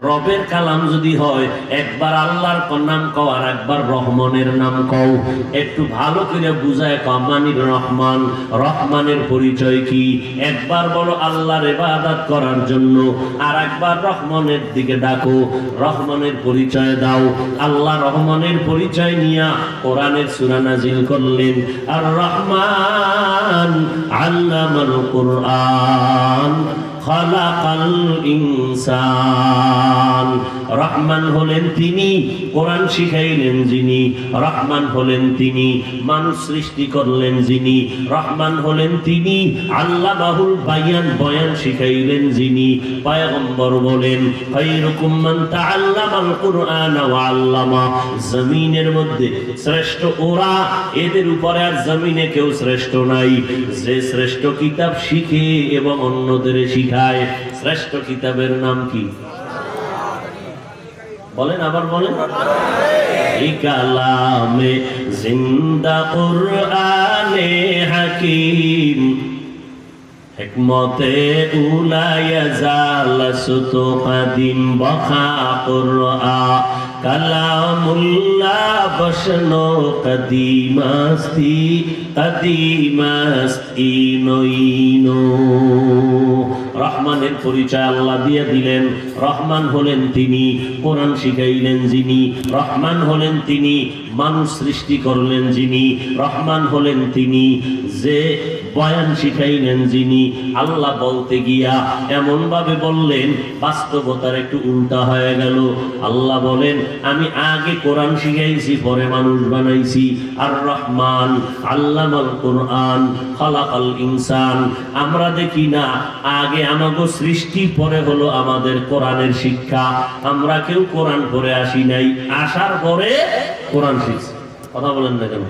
রবের কালাম যদি হয়, একবার আল্লাহর নাম কও আর একবার রহমানের নাম কও। একটু ভালো করে বুঝায় কও, মানির রহমান, রহমানের পরিচয় কি? একবার বলো আল্লাহর ইবাদত করার জন্য, আর একবার রহমানের দিকে ডাকো, রহমানের পরিচয় দাও। আল্লাহ রহমানের পরিচয় নিয়া কোরআনের সূরা নাজিল করলেন, আর রহমান আল্লামাল কুরআন খালাকাল ইনসান। রহমান হলেন তিনি, কোরআন শিখাইলেন যিনি। রহমান হলেন তিনি, মানুষ সৃষ্টি করলেন যিনি। রহমান হলেন তিনি, আল্লামাহুল বায়ান, বয়ান শিখাইলেন যিনি। পয়গম্বর বলেন, খায়রুকুম মান তাআল্লামাল কুরআন ওয়া আল্লামা। জমিনের মধ্যে শ্রেষ্ঠ ওরা, এদের উপরে আর জমিনে কেউ শ্রেষ্ঠ নাই, যে শ্রেষ্ঠ কিতাব শিখে এবং অন্যদের শিখায়। শ্রেষ্ঠ কিতাবের নাম কি? বলেন, আবার বলেন। এই কালামে জিন্দা কুরআনে হাকিম, হিকমতে উলায়া জালাসত কাদিম, বখা কুরআন কালামুল্লাহ বসনো কদিমাস্তি, কদিমাস্তি নইনো। রহমানের পরিচয় আল্লাহ দিয়ে দিলেন। রহমান হলেন তিনি, কোরআন শিখাইলেন যিনি। রহমান হলেন তিনি, মানুষ সৃষ্টি করলেন যিনি। রহমান হলেন তিনি, যে বয়ান শিখাইলেন যিনি। আল্লাহ বলতে গিয়া এমন ভাবে বললেন, বাস্তবতার একটু উল্টা হয়ে গেল। আল্লাহ বলেন, আমি আগে কোরআন শিখাইছি, পরে মানুষ বানাইছি। আর রহমান আল্লামাল কুরআন খালাকাল ইনসান। আমরা দেখি না, আগে আমাগো সৃষ্টি, পরে হলো আমাদের কোরআনের শিক্ষা। আমরা কেউ কোরআন পড়ে আসি নাই, আসার পরে কোরআন শিখছি। কথা বলেন না কেন?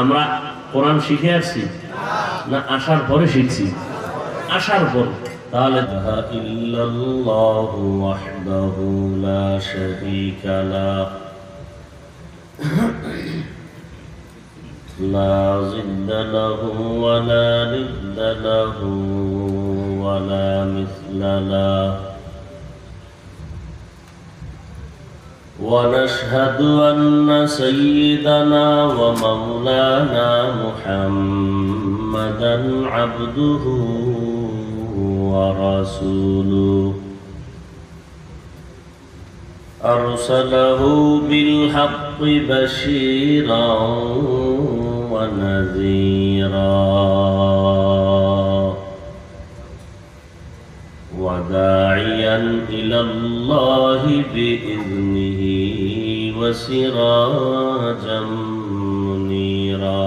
আমরা কোরআন শিখে আসছি না আসার পরে শিখছি? আসার পর। তাহলে ইল্লাল্লাহু ওয়াহদাহু লা শারীকা লাহ, লা জিদ্দা লাহু ওয়া লা নিদ্দা লাহু ওয়া লা মিসলা লাহ। ونشهد أن سيدنا ومولانا محمدا عبده ورسوله، أرسله بالحق بشيرا ونذيرا وداعيا إلى الله بإذنه وسراجا منيرا.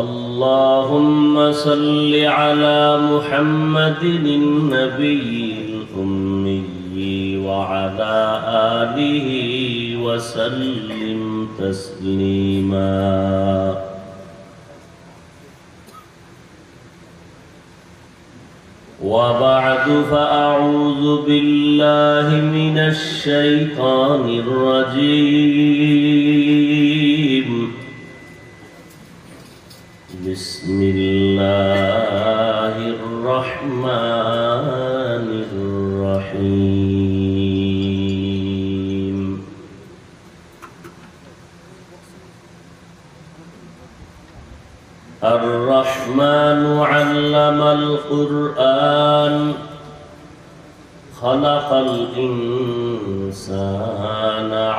اللهم صل على محمد النبي الأمي وعلى آله وسلم تسليما. وبعد، فأعوذ بالله من الشيطان الرجيم. بسم الله الرحمن الرحيم. الرحمن علم القرآن خلق الإنسان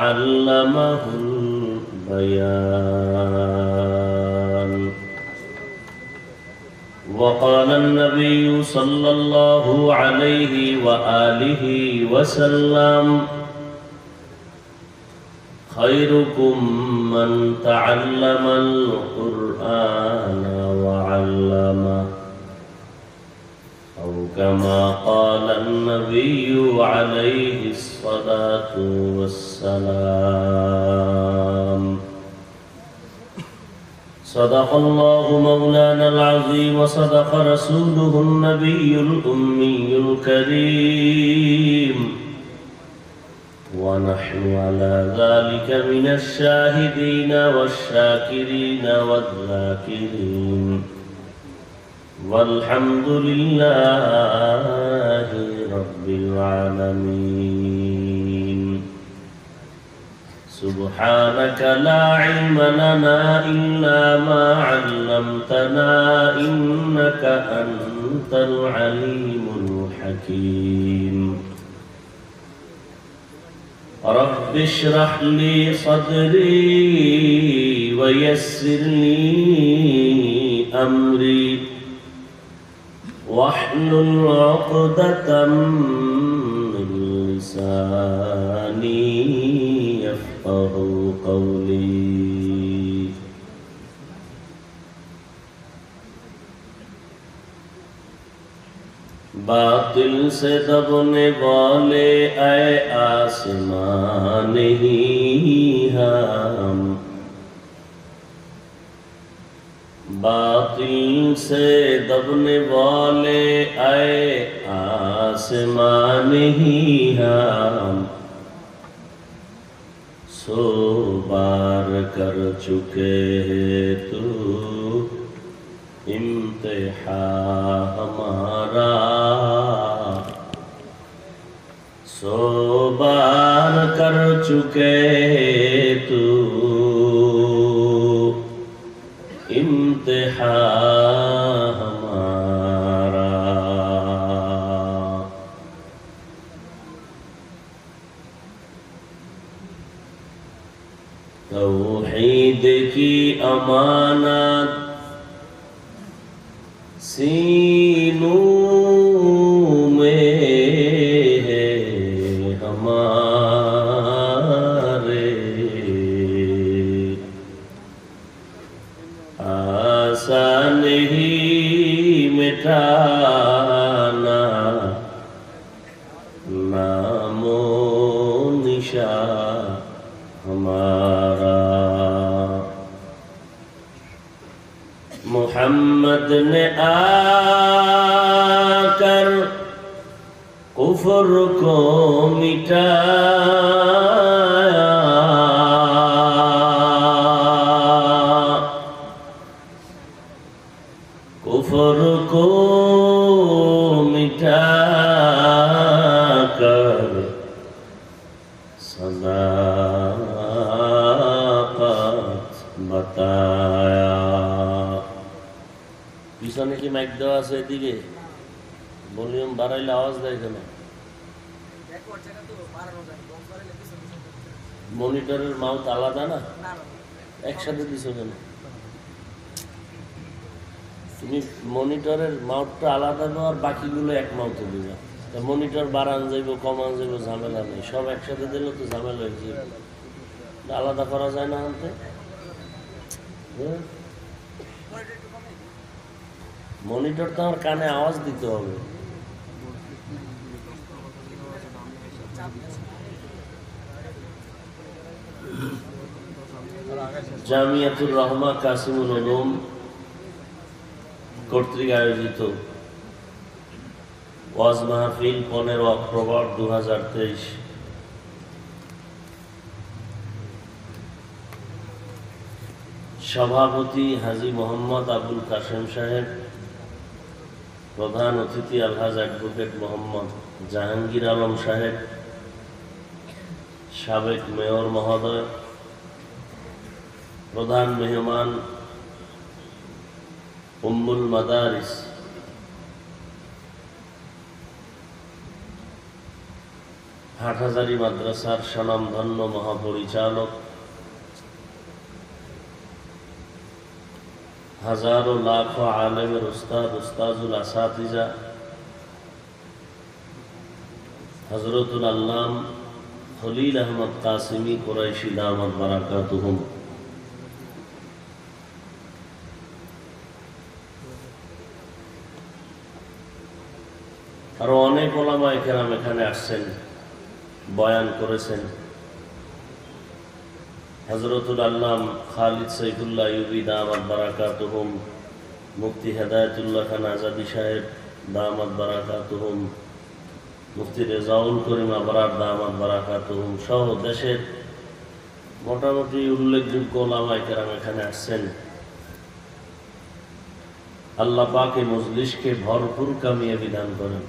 علمه البيان. وقال النبي صلى الله عليه وآله وسلم: خيركم من تعلم القرآن وعلمه، أو كما قال النبي عليه الصلاة والسلام. صدق الله مولانا العظيم، وصدق رسوله النبي الأمي الكريم، ونحن على ذلك من الشاهدين والشاكرين والذاكرين والحمد لله رب العالمين سبحانك لا علم لنا إلا ما علمتنا إنك أنت العليم الحكيم رب اشرح لي صدري ويسر لي أمري واحلل عقدة من لساني يفقهوا قولي बातिल से दबने वाले ऐ आसमान ही हम बातिल से दबने वाले ऐ आसमान ही हम सो बार कर चुके हैं तू इम्तिहा हमारा सो बार कर चुके तू इम्तिहा हमारा तौहीद की अमानत सीनों में है हमारे आसान ही मिटाना नामो निशा हमारा मोहम्मद ने आकर कुफ्र को मिटाया कुफ्र को मिटाकर सदाकत बताया পিছনে কি মাইক দেওয়া আছে এদিকে ভলিউম বাড়াইলে আওয়াজ দেয় কেন মনিটরের মাউথ আলাদা না একসাথে দিছো কেন তুমি মনিটরের মাউথটা আলাদা দাও আর বাকিগুলো এক মাউথে দিবা মনিটর বাড়ান যাইব কমান যাইব ঝামেলা নেই সব একসাথে দিলে তো ঝামেলা হয়ে যাবে আলাদা করা যায় না আনতে মনিটর তো আমার কানে আওয়াজ দিতে হবে জামিয়াতুর রহমা কাসিমুল উলুম কর্তৃক আয়োজিত ওয়াজ মাহফিল 15 অক্টোবর 2023 সভাপতি হাজী মোহাম্মদ আবুল কাশেম সাহেব প্রধান অতিথি আলহাজ অ্যাডভোকেট মোহাম্মদ জাহাঙ্গীর আলম সাহেব সাবেক মেয়র মহোদয় প্রধান মেহমান উম্মুল মাদারিস হাটহাজারী মাদ্রাসার স্বনামধন্য মহাপরিচালক হাজারো লাখো আলেমের উস্তাদ উস্তাজুল আসাতিজা হযরতুল আল্লাম খলিল আহমদ কাসিমি কুরাইশি দামাত বারাকাতুহুম আরো অনেক ওলামায়ে কেরাম এখানে আসছেন বয়ান করেছেন হযরতুল আল্লাম খালিদ সাইফুল্লাহ আইয়ুবী দামাত বারাকাতুহুম মুফতি হেদায়েতুল্লাহ খান আজাদী সাহেব দামাত বারাকাতুহুম মুফতি রেজাউল করিম আবরার দামাত বারাকাতুহুম সহ দেশের মোটামুটি উল্লেখযোগ্য ওলামায়ে কেরাম এখানে আসছেন। আল্লাহ পাক এই মজলিসকে ভরপুর কামিয়াবি দান করেন।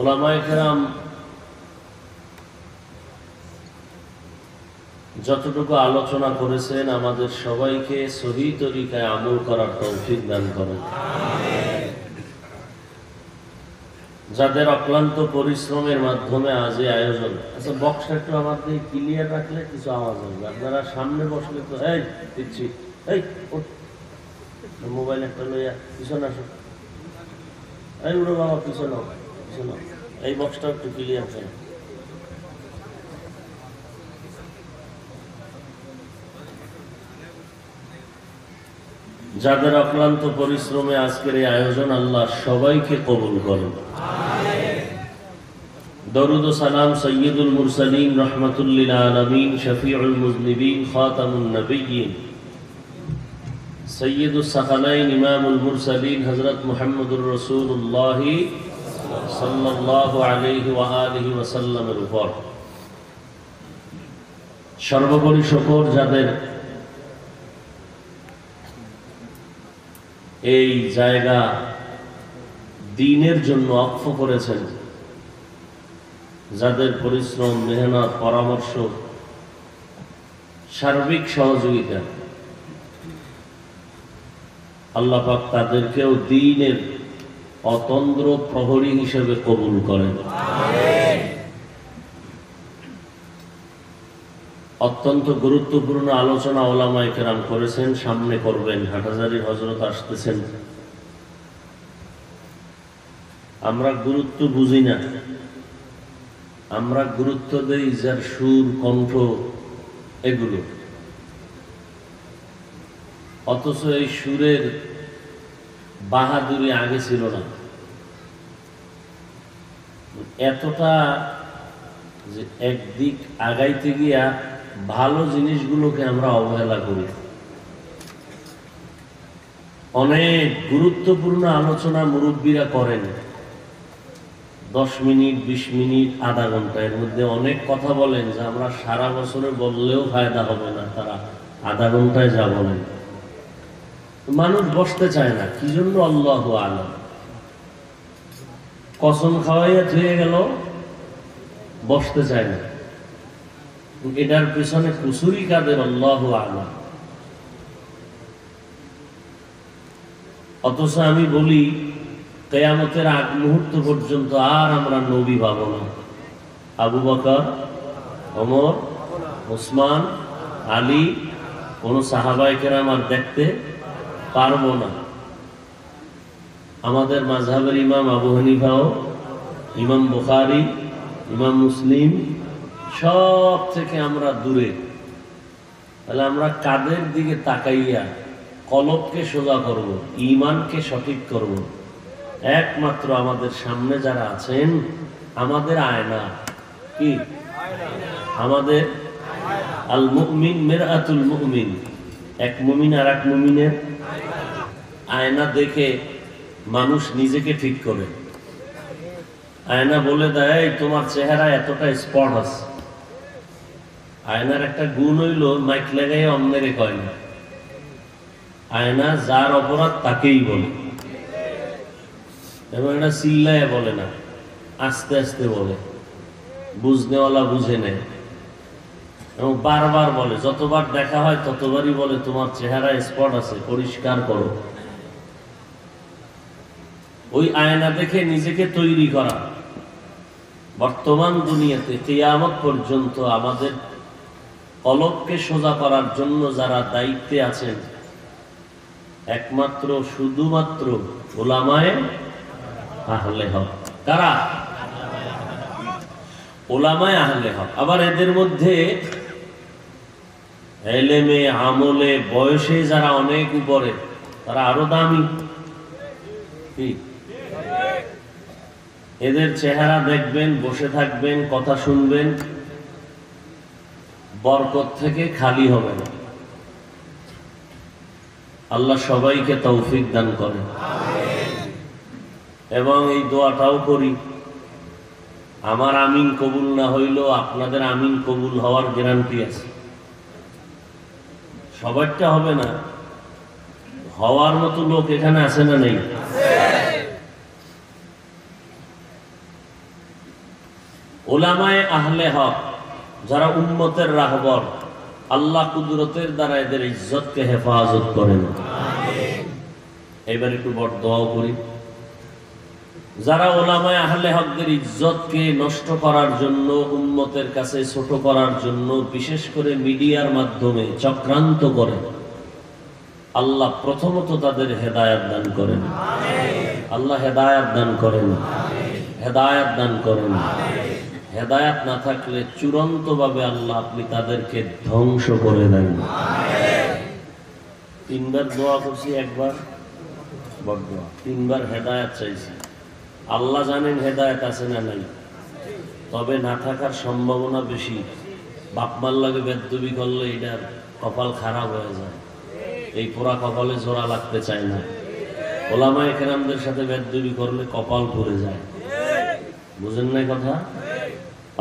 উলামায়ে কেরাম যতটুকু আলোচনা করেছেন আমাদের সবাইকে সহিহ তরিকায় আমল করার তৌফিক দান করেন। যাদের অক্লান্ত পরিশ্রমের মাধ্যমে আজ এই আয়োজন, আচ্ছা বক্সটা একটু আমাদের ক্লিয়ার রাখলে কিছু আওয়াজ হবে। আপনারা সামনে বসলে তো এই দিচ্ছি, এই মোবাইল একটা লইয়া পিছনে আসো, এই উড়ো বাবা পিছনে পিছনে, এই বক্সটা একটু ক্লিয়ার করেন। যাদের অক্লান্ত পরিশ্রমে আজকের এই আয়োজন আল্লাহ সবাইকে কবুল করেন। দরুদ ও সালাম সৈয়দুল মুরসালিন রহমাতুল লিল আলামিন শফিউল মুজনিবিন খাতামুন নবিয়্যিন সৈয়দুস সাকালাইন ইমামুল মুরসালিন হযরত মুহাম্মদুর রাসূলুল্লাহ সাল্লাল্লাহু আলাইহি ওয়া আলিহি ওয়াসাল্লামের উপর সর্বোপরি শুকর যাদের এই জায়গা দ্বীনের জন্য ওয়াকফ করেছেন, যাদের পরিশ্রম, মেহনত, পরামর্শ, সার্বিক সহযোগিতা, আল্লাহ পাক তাদেরকেও দ্বীনের অতন্দ্র প্রহরী হিসেবে কবুল করেন। অত্যন্ত গুরুত্বপূর্ণ আলোচনা ওলামায়ে কেরাম করেছেন, সামনে করবেন। হাটহাজারীর হযরত আসতেছেন। আমরা গুরুত্ব বুঝি না, আমরা গুরুত্ব দেই যার সুর, কণ্ঠ, এগুলো। অথচ এই সুরের বাহাদুরি আগে ছিল না, এতটা যে একদিক আগাইতে গিয়া ভালো জিনিসগুলোকে আমরা অবহেলা করি। অনেক গুরুত্বপূর্ণ আলোচনা মুরব্বীরা করেন 10 মিনিট, 20 মিনিট, আধা ঘন্টা, এর মধ্যে অনেক কথা বলেন যে আমরা সারা বছরে বললেও ফায়দা হবে না, তারা আধা ঘন্টায় যা বলেন। মানুষ বসতে চায় না, কি জন্য আল্লাহু আলাম। কসম খাওয়াইয়া থুয়ে গেল, বসতে চায় না। এটার পেছনে কুসুরি কাদের, আল্লাহু আলাম। অথচ আমি বলি কিয়ামতের আগ মুহূর্ত পর্যন্ত আর আমরা নবী পাবো না। আবু বকর, ওমর, ওসমান, আলী, কোন সাহাবায়ে কেরাম আর দেখতে পারবো না। আমাদের মাযহাবের ইমাম আবু হানিফাও, ইমাম বুখারী, ইমাম মুসলিম, সব থেকে আমরা দূরে। তাহলে আমরা কাদের দিকে তাকাইয়া কলবকে সোজা করব, ঈমানকে সঠিক করব? একমাত্র আমাদের সামনে যারা আছেন আমাদের আয়না। কি আমাদের? আল মুমিন মিরআতুল মুমিন, এক মুমিন আর এক মুমিনের আয়না। দেখে মানুষ নিজেকে ঠিক করে। আয়না বলে দেয় তোমার চেহারা এতটা স্পট আছে। আয়নার একটা গুণ হইল মাইক লাগাই অন্যেরে কয় না। আয়না যার অপরাধ তাকেই বলে, এবং এটা চিল্লায় বলে না, আস্তে আস্তে বলে, বুঝনেওয়ালা বুঝে নেয়। এবং বারবার বলে, যতবার দেখা হয় ততবারই বলে তোমার চেহারা স্পট আছে, পরিষ্কার করো। ওই আয়না দেখে নিজেকে তৈরি করা। বর্তমান দুনিয়াতে কিয়ামত পর্যন্ত আমাদের কলবকে সোজা করার জন্য যারা দায়িত্বে আছেন একমাত্র শুধুমাত্র উলামায়ে আহলে হক। কারা? উলামায়ে আহলে হক। আবার এদের মধ্যে ইলমে, আমলে, বয়সে যারা অনেক উপরে, তারা আরো দামি। এদের চেহারা দেখবেন, বসে থাকবেন, কথা শুনবেন, বরকত থেকে খালি হবে না। আল্লাহ সবাইকে তৌফিক দান করেন। এবং এই দোয়াটাও করি, আমার আমিন কবুল না হইলেও আপনাদের আমিন কবুল হওয়ার গ্যারান্টি আছে। সবারটা হবে না, হওয়ার মতো লোক এখানে আছে না নেই? উলামায়ে আহলে হক যারা উম্মতের রাহবর, আল্লাহ কুদরতের দ্বারা এদের ইজ্জতকে হেফাজত করেন। এবার একটু বড় দোয়া করি। যারা উলামায়ে আহলে হকদের ইজ্জতকে নষ্ট করার জন্য, উম্মতের কাছে ছোট করার জন্য, বিশেষ করে মিডিয়ার মাধ্যমে চক্রান্ত করে, আল্লাহ প্রথমত তাদের হেদায়েত দান করেন। আল্লাহ হেদায়েত দান করেন, হেদায়েত দান করেন। হেদায়েত না থাকলে চূড়ান্তভাবে আল্লাহ আপনি তাদেরকে ধ্বংস করে দেন। তিনবার দোয়া করছি, একবার বড় দোয়া, তিনবার হেদায়েত চাইছি। আল্লাহ জানেন হেদায়েত আছে না নাই, তবে না থাকার সম্ভাবনা বেশি। বাপমার লাগে বেদবি করলে এটার কপাল খারাপ হয়ে যায়। এই পোড়া কপালে জোড়া লাগতে চায় না। ওলামায়ে কেরামদের সাথে বেদবি করলে কপাল পুড়ে যায়। বুঝেন নাই কথা?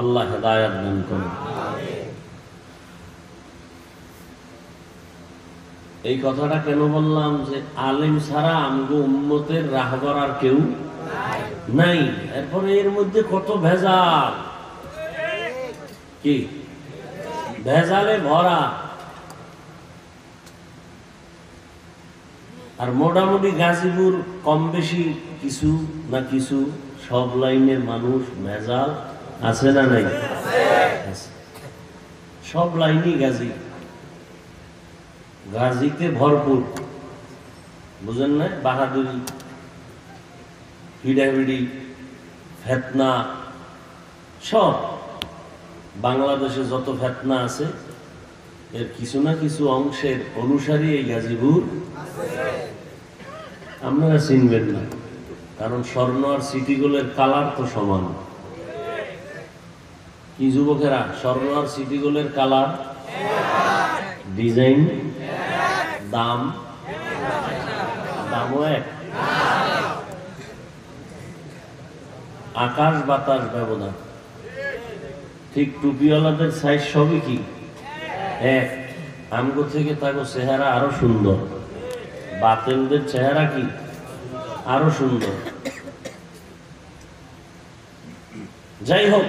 আল্লাহ হেদায়েত দান করেন। এই কথাটা কেন বললাম? যে আলেম ছাড়া আমগো উম্মতের রাহবার আর কেউ নাই। এরপরে এর মধ্যে কত ভেজাল, কি ভেজালে ভরা। আর মোটামুটি গাজীপুর কম বেশি কিছু না কিছু সব লাইনের মানুষ ভেজাল আছে না নাই? সব লাইনই গাজী, গাজীতে ভরপুর। বুঝেন না? বাহাদুরি, হিডাহিডি, ফেতনা, সব বাংলাদেশে যত ফেতনা আছে এর কিছু না কিছু অংশের অনুসারী এই গাজীপুর। আপনারা চিনবেন না, কারণ স্বর্ণ আর সিটিগুলোর কালার তো সমান। কি যুবকেরা, স্বর্ণ আর সিটিগুলোর কালার, ডিজাইন, দামও এক। আকাশ বাতাস ব্যবধান। ঠিক টুপিওয়ালাদের সাইজ সবই কি এক। আমগো থেকে তাগো চেহারা আরো সুন্দর, বাতিলদের চেহারা কি আরো সুন্দর। যাই হোক,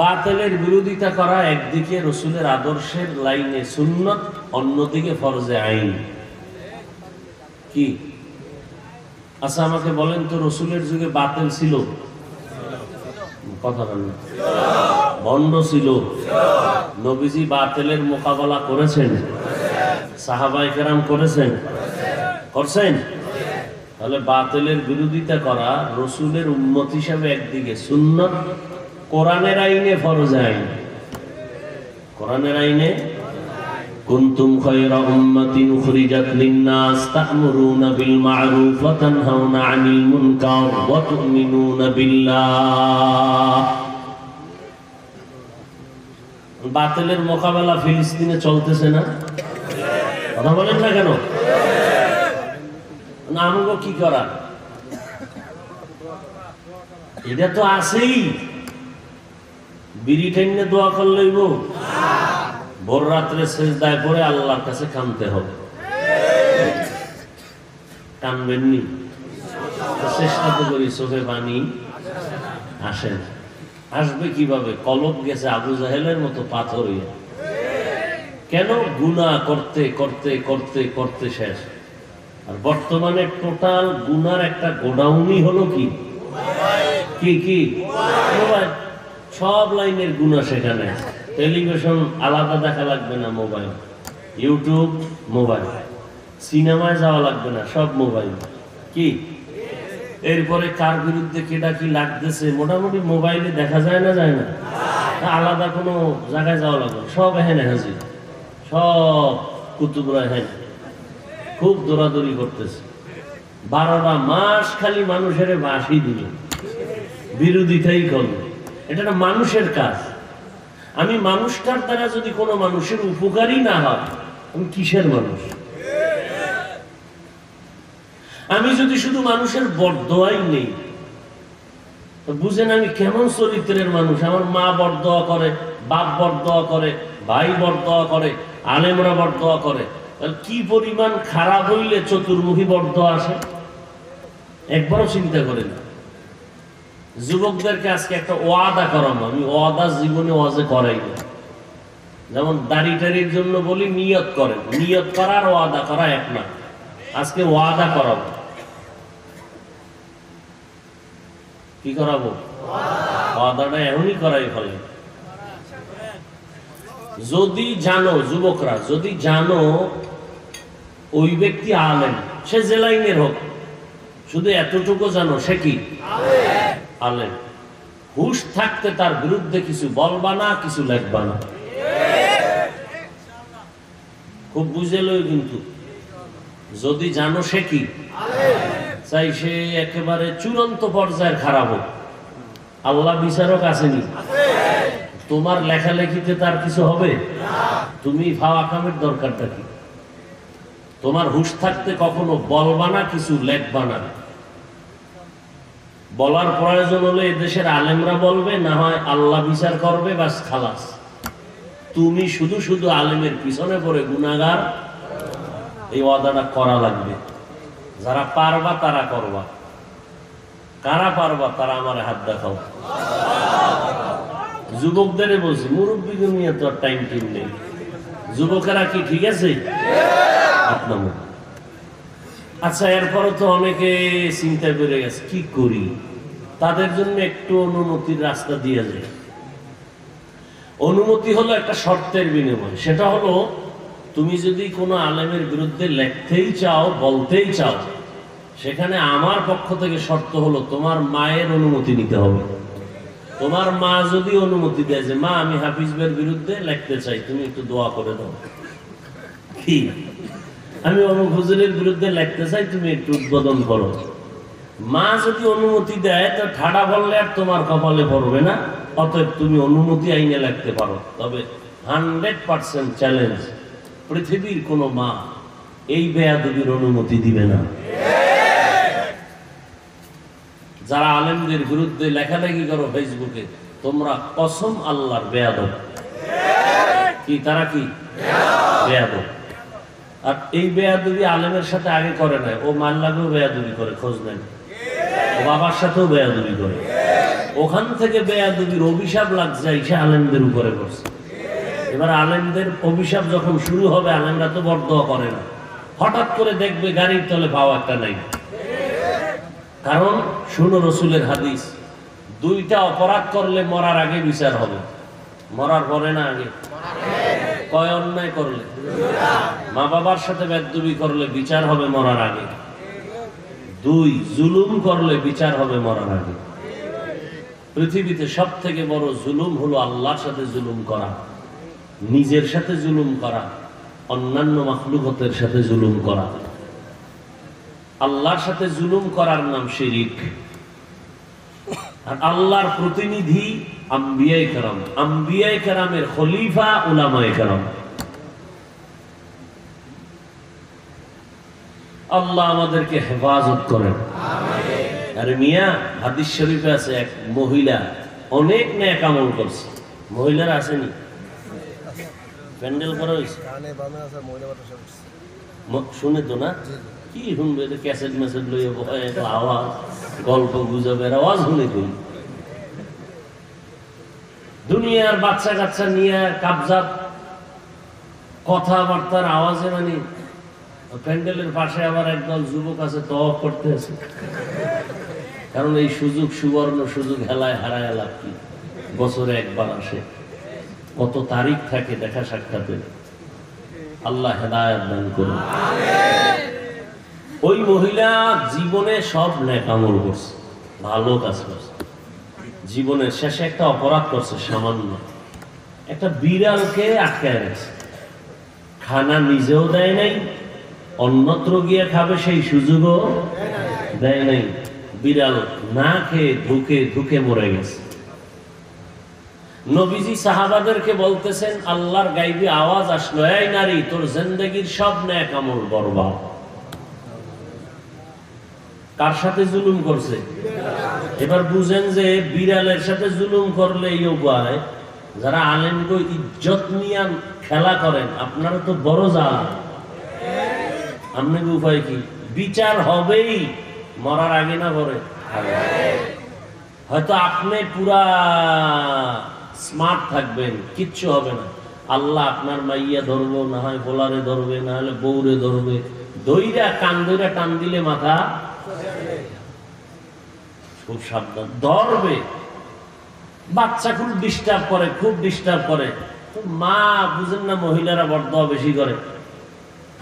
বাতিলের বিরোধিতা করা একদিকে রসুলের আদর্শের লাইনে সুন্নত, অন্যদিকে ফরজে আইন। কি আচ্ছা আমাকে বলেন তো, রসুলের যুগে বাতিল ছিল? কথা বলেন। ভণ্ড ছিল? নবীজি বাতিলের মোকাবেলা করেছেন? সাহাবায়ে কেরাম করেছেন? করছেন? তাহলে বাতিলের বিরোধিতা করা রসুলের উম্মত হিসাবে একদিকে সুন্নত, কোরআনের আইনে ফরজ আইন। কোরআনের আইনে কুনতুম খায়রা উম্মাতিন উখরিজাত লিন-নাস তা'মুরুনা বিল মা'রুফ ওয়া তানহাউনা 'আনিল মুনকার ওয়া তু'মিনুনা বিল্লাহ। বাতিলের মোকাবেলা ফিলিস্তিনে চলতেছে না? কথা বলেন না কেন? না আমগো কি করা? এটা তো আছেই। বিড়ি টেনে দোয়া করলেইব, ভোর রাত্রে সেজদায় পড়ে আল্লাহর কাছে কাঁদতে হবে। কাঁদবেননি? চেষ্টা তো করি, চোখে পানি আসে না। আসবে কিভাবে? কলব গেছে আবু জাহেলের মতো পাথর হইয়া। কেন? গুনাহ করতে করতে করতে করতে শেষ। আর বর্তমানে টোটাল গুনার একটা গোডাউনই হলো কি কি মোবাইল। সব লাইনের গুনাহ সেখানে। টেলিভিশন আলাদা দেখা লাগবে না, মোবাইল, ইউটিউব মোবাইল, সিনেমায় যাওয়া লাগবে না, সব মোবাইল। কি এরপরে কার বিরুদ্ধে কেটা কি লাগতেছে মোটামুটি মোবাইলে দেখা যায় না? যায় না? আলাদা কোনো জায়গায় যাওয়া লাগবে, সব এখানে হাজির। সব কুতুবরা হ্যাঁ খুব দৌড়াদৌড়ি করতেছে। 12টা মাস খালি মানুষের বাসি দিল, বিরোধিতাই করল। এটা একটা মানুষের কাজ। আমি মানুষটার দ্বারা যদি কোনো মানুষের উপকারই না হয়, আমি কিসের মানুষ? আমি যদি শুধু মানুষের বরদোয়াই নেই, তো বুঝেন আমি কেমন চরিত্রের মানুষ। আমার মা বরদোয়া করে, বাপ বরদোয়া করে, ভাই বরদোয়া করে, আলেমরা বরদোয়া করে, কি পরিমাণ খারাপ হইলে চতুর্মুখী বরদোয়া আসে একবারও চিন্তা করেন। যুবকদেরকে আজকে একটা ওয়াদা করাবো, আমি ওয়াদা জীবনে ওয়াজে করাই না। যেমন দাড়ি টাড়ির জন্য বলি নিয়ত করেন, নিয়ত করার ওয়াদা করা এক না। আজকে ওয়াদা করাবো। কি করাবো? ওয়াদাটা এমনই করাই ফেলে। যদি জানো, যুবকরা যদি জানো ওই ব্যক্তি আলেম, সে যে লাইনের হোক, শুধু এতটুকু জানো সে কি আলেম, হুশ থাকতে তার বিরুদ্ধে কিছু বলবা না, কিছু লেখবা না। খুব বুঝে লই কিন্তু, যদি জানো সে কি চাই সে একেবারে চূড়ান্ত পর্যায়ের খারাপ হোক, আল্লাহ বিচারক আসেনি, তোমার লেখালেখিতে তার কিছু হবে? তুমি ফাওয়া কামের দরকারটা কি? তোমার হুশ থাকতে কখনো বলবা না, কিছু লেখবা না। বলার প্রয়োজন হলে এদেশের আলেমরা বলবে, না হয় আল্লাহ বিচার করবে, বাস খালাস। তুমি শুধু শুধু আলেমের পিছনে পড়ে গুনাহগার, এই ওয়াদাটা করা লাগবে। যারা পারবা তারা করবা, কারা পারবা তারা আমার হাত দেখাও। যুবকদের বলছি, মুরব্বীদের নিয়ে তো আর টাইম টিম নেই। যুবকেরা কি ঠিক আছে? আচ্ছা, এরপরে তো অনেকে চিন্তা করে গেছে কি করি, তাদের জন্য একটু অনুমতির রাস্তা দিয়ে যায়। অনুমতি হলো একটা শর্তের বিনিময়। সেটা হলো, তুমি যদি কোনো আলেমের বিরুদ্ধে লিখতেই চাও, বলতেই চাও, সেখানে আমার পক্ষ থেকে শর্ত হলো তোমার মায়ের অনুমতি নিতে হবে। তোমার মা যদি অনুমতি দেয় যে মা আমি হাফিজ ভাইয়ের বিরুদ্ধে লিখতে চাই, তুমি একটু দোয়া করে দাও। কি আমি অমুক হুজুরের বিরুদ্ধে লিখতে চাই, তুমি একটু উদ্বোধন করো। মা যদি অনুমতি দেয় তো ঠাডা বললে আর তোমার কপালে পড়বে না। অতএব তুমি অনুমতি আইনে লিখতে পারো। তবে 100% চ্যালেঞ্জ, পৃথিবীর কোনো মা এই বেয়াদবির অনুমতি দিবে না। যারা আলেমদের বিরুদ্ধে লেখালেখি করো ফেসবুকে, তোমরা কসম আল্লাহর বেয়াদব। কি তারা কি বেয়াদব? আর এই বেয়াদবি আলেমের সাথে আগে করে নাই, ও মাল্লাকেও বেয়াদবি করে, খোঁজ নেন। ও বাবার সাথেও বেয়াদবি করে, ওখান থেকে বেয়াদবির অভিশাপ লাগছে সে আলেমদের উপরে পড়ছে। এবার আলেমদের অভিশাপ যখন শুরু হবে, আলেমরা তো বরদোয়া করে না, হঠাৎ করে দেখবে গাড়ির তলে পাওয়া একটা নাই। কারণ শুনো রসুলের হাদিস, দুইটা অপরাধ করলে মরার আগে বিচার হবে, মরার পরে না আগে। কয় অন্যায় করলে? মা বাবার সাথে বেয়াদবি করলে বিচার হবে মরার আগে। দুই, জুলুম করলে বিচার হবে মরার আগে। পৃথিবীতে সব থেকে বড় জুলুম হলো আল্লাহর সাথে জুলুম করা, নিজের সাথে জুলুম করা, অন্যান্য মাখলুকতের সাথে জুলুম করা। আল্লাহর সাথে জুলুম করার নাম শিরিক। আর আল্লাহর প্রতিনিধি আম্বিয়ায়ে কেরাম, আম্বিয়ায়ে কেরামের খলিফা উলামায়ে কেরাম। আল্লাহ আমাদেরকে হেফাজত করেন। আরে মিয়া, হাদিস শরীফে আছে এক মহিলা অনেক নেক আমল করছে। মহিলারা আসেনি? প্যান্ডেল করা হয়েছে, শুনে তো না? কি শুনবে? ক্যাসেট মেসেট লইয়া আওয়াজ, গল্প গুজবের আওয়াজ শুনে কই। দুনিয়ার বাচ্চা কাচ্চা নিয়ে কাবজাত কথাবার্তার আওয়াজে, মানে প্যান্ডেলের পাশে আবার একদল যুবক আছে তওয়াফ করতে আছে। কারণ এই সুযোগ, সুবর্ণ সুযোগ হেলায় হারায় লাভ কি? বছরে একবার আসে, কত তারিখ থাকে দেখা সাক্ষাতের। আল্লাহ হেদায়েত দান করুন। ওই মহিলা জীবনে সব নেক আমল করছে, ভালো কাজ করছে। জীবনের শেষে একটা অপরাধ করছে, সামান্য একটা বিড়ালকে আটকায় রাখছে। খানা নিজেও দেয় নাই, অন্যত্র গিয়ে খাবে সেই সুযোগও দেয় নাই। বিড়াল না খেয়ে ধুকে ধুকে মরে গেছে। নবীজি সাহাবাদেরকে বলতেছেন, আল্লাহর গাইবী আওয়াজ আসলো, এই নারী, তোর জিন্দেগীর সব নেক আমল বরবাদ। কার সাথে জুলুম করছে? এবার বুঝেন যে বিড়ালের সাথে জুলুম করলে এই উপায়। যারা আলেমকে ইজ্জত নিয়ে খেলা করেন, আপনারা তো বড় জাল। আপনাকে উপায় কি? বিচার হবেই, মরার আগে না পরে। হয়তো আপনি পুরা স্মার্ট থাকবেন, কিচ্ছু হবে না, আল্লাহ আপনার মাইয়া ধরবো, না হয় পোলারে ধরবে, না হলে বউরে ধরবে, দইরা কান দইরা টান দিলে মাথা, খুব সাবধান, ধরবে। বাচ্চা খুব ডিস্টার্ব করে, খুব ডিস্টার্ব করে, তো মা বুঝেন না, মহিলারা বড় বেশি করে,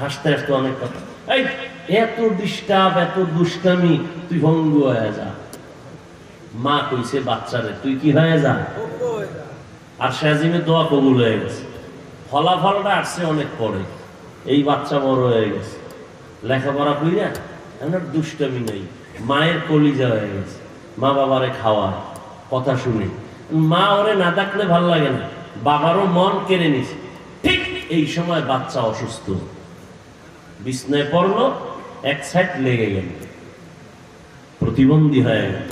হাসতে হাসতে অনেক কথা, এই এত ডিস্টার্ব, এত দুষ্টামি, তুই ভঙ্গ হয়ে যা। মা কইছে বাচ্চারে, তুই কি হয়ে যা। আর শাজিমের দোয়া কবুল হয়ে গেছে, ফলাফলটা আসছে অনেক পরে, এই বাচ্চা বড় হয়ে গেছে, লেখাপড়া কইরা আমার দুষ্টামি নেই, মায়ের কলিজা হয়ে গেছে, মা বাবারে খাওয়ায়, কথা শুনে। মা ওরে না ডাকলে ভাল লাগে না, বাবারও মন কেড়ে নিছে। ঠিক এই সময় বাচ্চা অসুস্থ, বিছনায় পড়লো, এক সাইড লেগে গেল, প্রতিবন্ধী হয়ে গেল।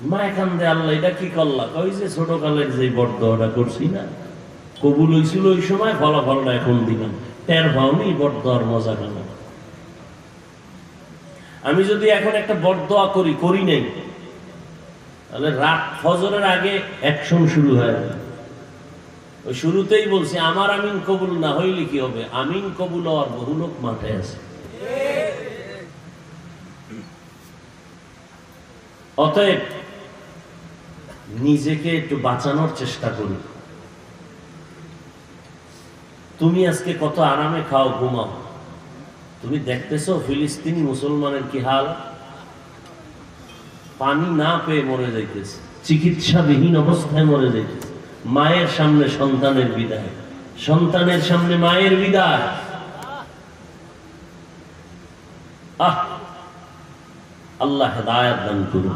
মা এখান দিয়ে, আল্লাহ এটা কি করলা? কই যে ছোটকালের যে বড়দোয়াটা করছি না, কবুল হয়েছিল ওই সময়, ফলাফলটা এখন দিলাম, টের পাওনি বড়দোয়ার মজা কেন? আমি যদি এখন একটা বড়দোয়া করি, করি নাই, তাহলে রাত ফজরের আগে অ্যাকশন শুরু হয়ে যাবে। ওই শুরুতেই বলছি, আমার আমিন কবুল না হইলে কি হবে? আমিন কবুল হওয়ার বহু লোক মাঠে আছে। অতএব নিজেকে একটু বাঁচানোর চেষ্টা করি। তুমি আজকে কত আরামে খাও, ঘুমাও, তুমি দেখতেছো ফিলিস্তিনি মুসলমানের কি হাল? পানি না পেয়ে মরে যাইতেছে, চিকিৎসাবিহীন অবস্থায় মরে যাইতেছে, মায়ের সামনে সন্তানের বিদায়, সন্তানের সামনে মায়ের বিদায়। আল্লাহ হেদায়েত দান করুন,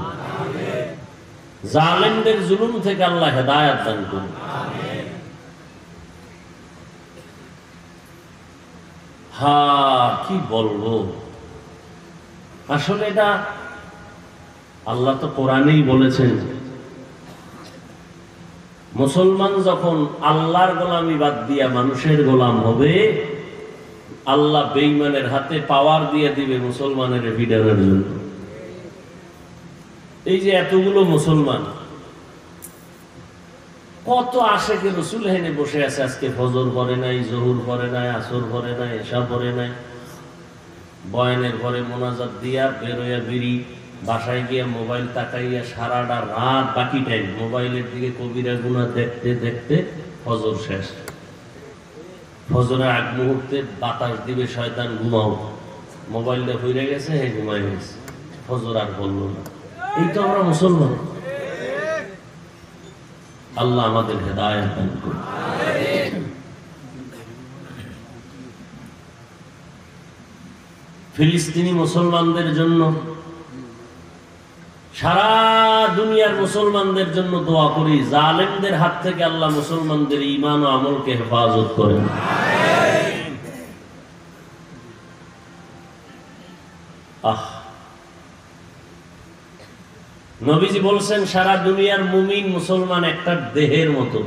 জালেমদের জুলুম থেকে আল্লাহ হেদায়েত দান করুন। কি বলবো, আসলে এটা আল্লাহ তো কোরআনেই বলেছেন, মুসলমান যখন আল্লাহর গোলামি বাদ দিয়া মানুষের গোলাম হবে, আল্লাহ বেঈমানের হাতে পাওয়ার দিয়ে দিবে মুসলমানের ভিডানোর জন্য। এই যে এতগুলো মুসলমান, কত আশেকে রসুল হেনে বসে আছে, আজকে ফজর পড়ে নাই, জহুর পড়ে নাই, আসর পড়ে নাই, এশা পড়ে নাই, বয়ানের পরে মোনাজাত দিয়া বেরোয়া বিড়ি, বাসায় গিয়া মোবাইল তাকাইয়া সারাটা রাত, বাকি টাইম মোবাইলের দিকে কবিরা গুনাহ দেখতে দেখতে ফজর শেষ। ফজরের আগ মুহূর্তে বাতাস দিবে শয়তান, ঘুমাও, মোবাইলটা হইরে গেছে, হে ঘুমাই গেছে, ফজর আর বললো না। এই তো আমরা মুসলমান। আল্লাহ আমাদের হেদায়েত দান করুন। ফিলিস্তিনি মুসলমানদের জন্য, সারা দুনিয়ার মুসলমানদের জন্য দোয়া করি, জালেমদের হাত থেকে আল্লাহ মুসলমানদের ঈমান ও আমলকে হেফাজত করেন। নবীজি বলছেন, সারা দুনিয়ার মুমিন মুসলমান একটা দেহের মতো।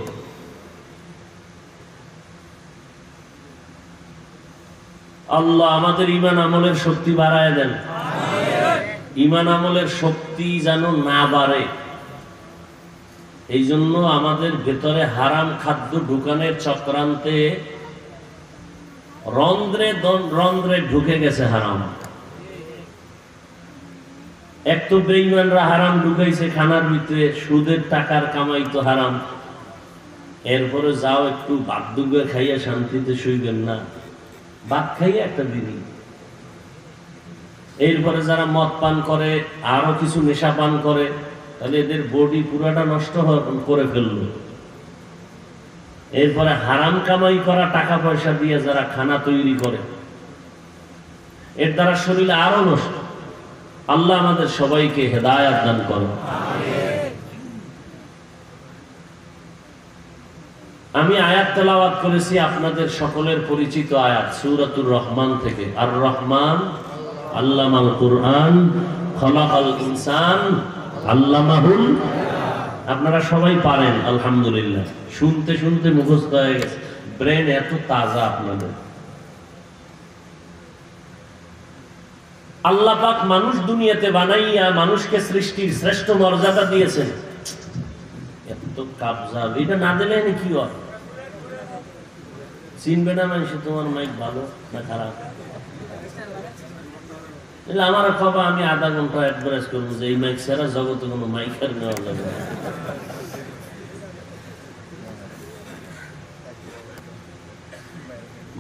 আল্লাহ আমাদের ঈমান আমলের শক্তি বাড়ায় দেন, ঈমান আমলের শক্তি যেন না বাড়ে। এই জন্য আমাদের ভেতরে হারাম খাদ্য ঢুকানোর চক্রান্তে রন্ধ্রে রন্ধ্রে ঢুকে গেছে হারাম। এক তো বেঈমানরা হারাম ঢুকাইছে খানার ভিতরে, সুদের টাকার কামাই তো হারাম। এরপরে যাও একটু ভাত দুগে খাইয়া শান্তিতে শুইবেন না, ভাত খাইয়া একটা দিনই। এরপরে যারা মদ পান করে, আরো কিছু নেশা পান করে, তাহলে এদের বডি পুরাটা নষ্ট করে ফেললো। এরপরে হারাম কামাই করা টাকা পয়সা দিয়ে যারা খানা তৈরি করে, এর দ্বারা শরীরে আরো নষ্ট। আল্লাহ আমাদের সবাইকে হেদায়েত দান করেন। আমি আয়াত তেলাওয়াত করেছি, আপনাদের সকলের পরিচিত আয়াত সূরাতুর রহমান থেকে। আর রহমান আল্লামাল কুরআন, খলাকাল ইনসান, আল্লামাহুল। আপনারা সবাই পারেন আলহামদুলিল্লাহ, শুনতে শুনতে মুখস্থ হয়ে গেছে, ব্রেন এত তাজা আপনাদের। আল্লাহ পাক মানুষ দুনিয়াতে বানাইয়া মানুষকে সৃষ্টির শ্রেষ্ঠ মর্যাদা দিয়েছেন। এত কাবজা এটা না দিলে কি হয়? চিনবে না মানুষ তোমার মাইক ভালো না খারাপ? আমার খবর আমি আধা ঘন্টা অ্যাডভাইস করবো যে এই মাইক ছাড়া জগতে কোনো মাইক আর নেওয়া যাবে না।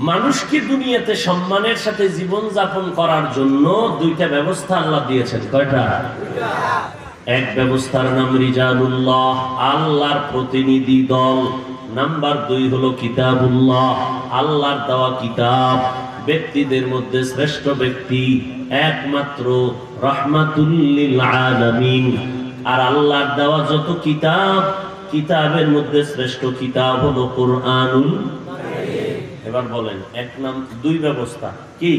মানুষকে দুনিয়াতে সম্মানের সাথে জীবন যাপন করার জন্য দুইটা ব্যবস্থা আল্লাহ দিয়েছেন। কয়টা? এক ব্যবস্থার নাম রিজালুল্লাহ, আল্লাহর প্রতিনিধি দল। নাম্বার 2 হলো কিতাবুল্লাহ, আল্লাহর দেওয়া কিতাব। ব্যক্তিদের মধ্যে শ্রেষ্ঠ ব্যক্তি একমাত্র রাহমাতুল লিল আলামিন। আর আল্লাহর দেওয়া যত কিতাব, কিতাবের মধ্যে শ্রেষ্ঠ কিতাব হলো কোরআনুল। এবার বলেন এক নাম 2 ব্যবস্থা কি?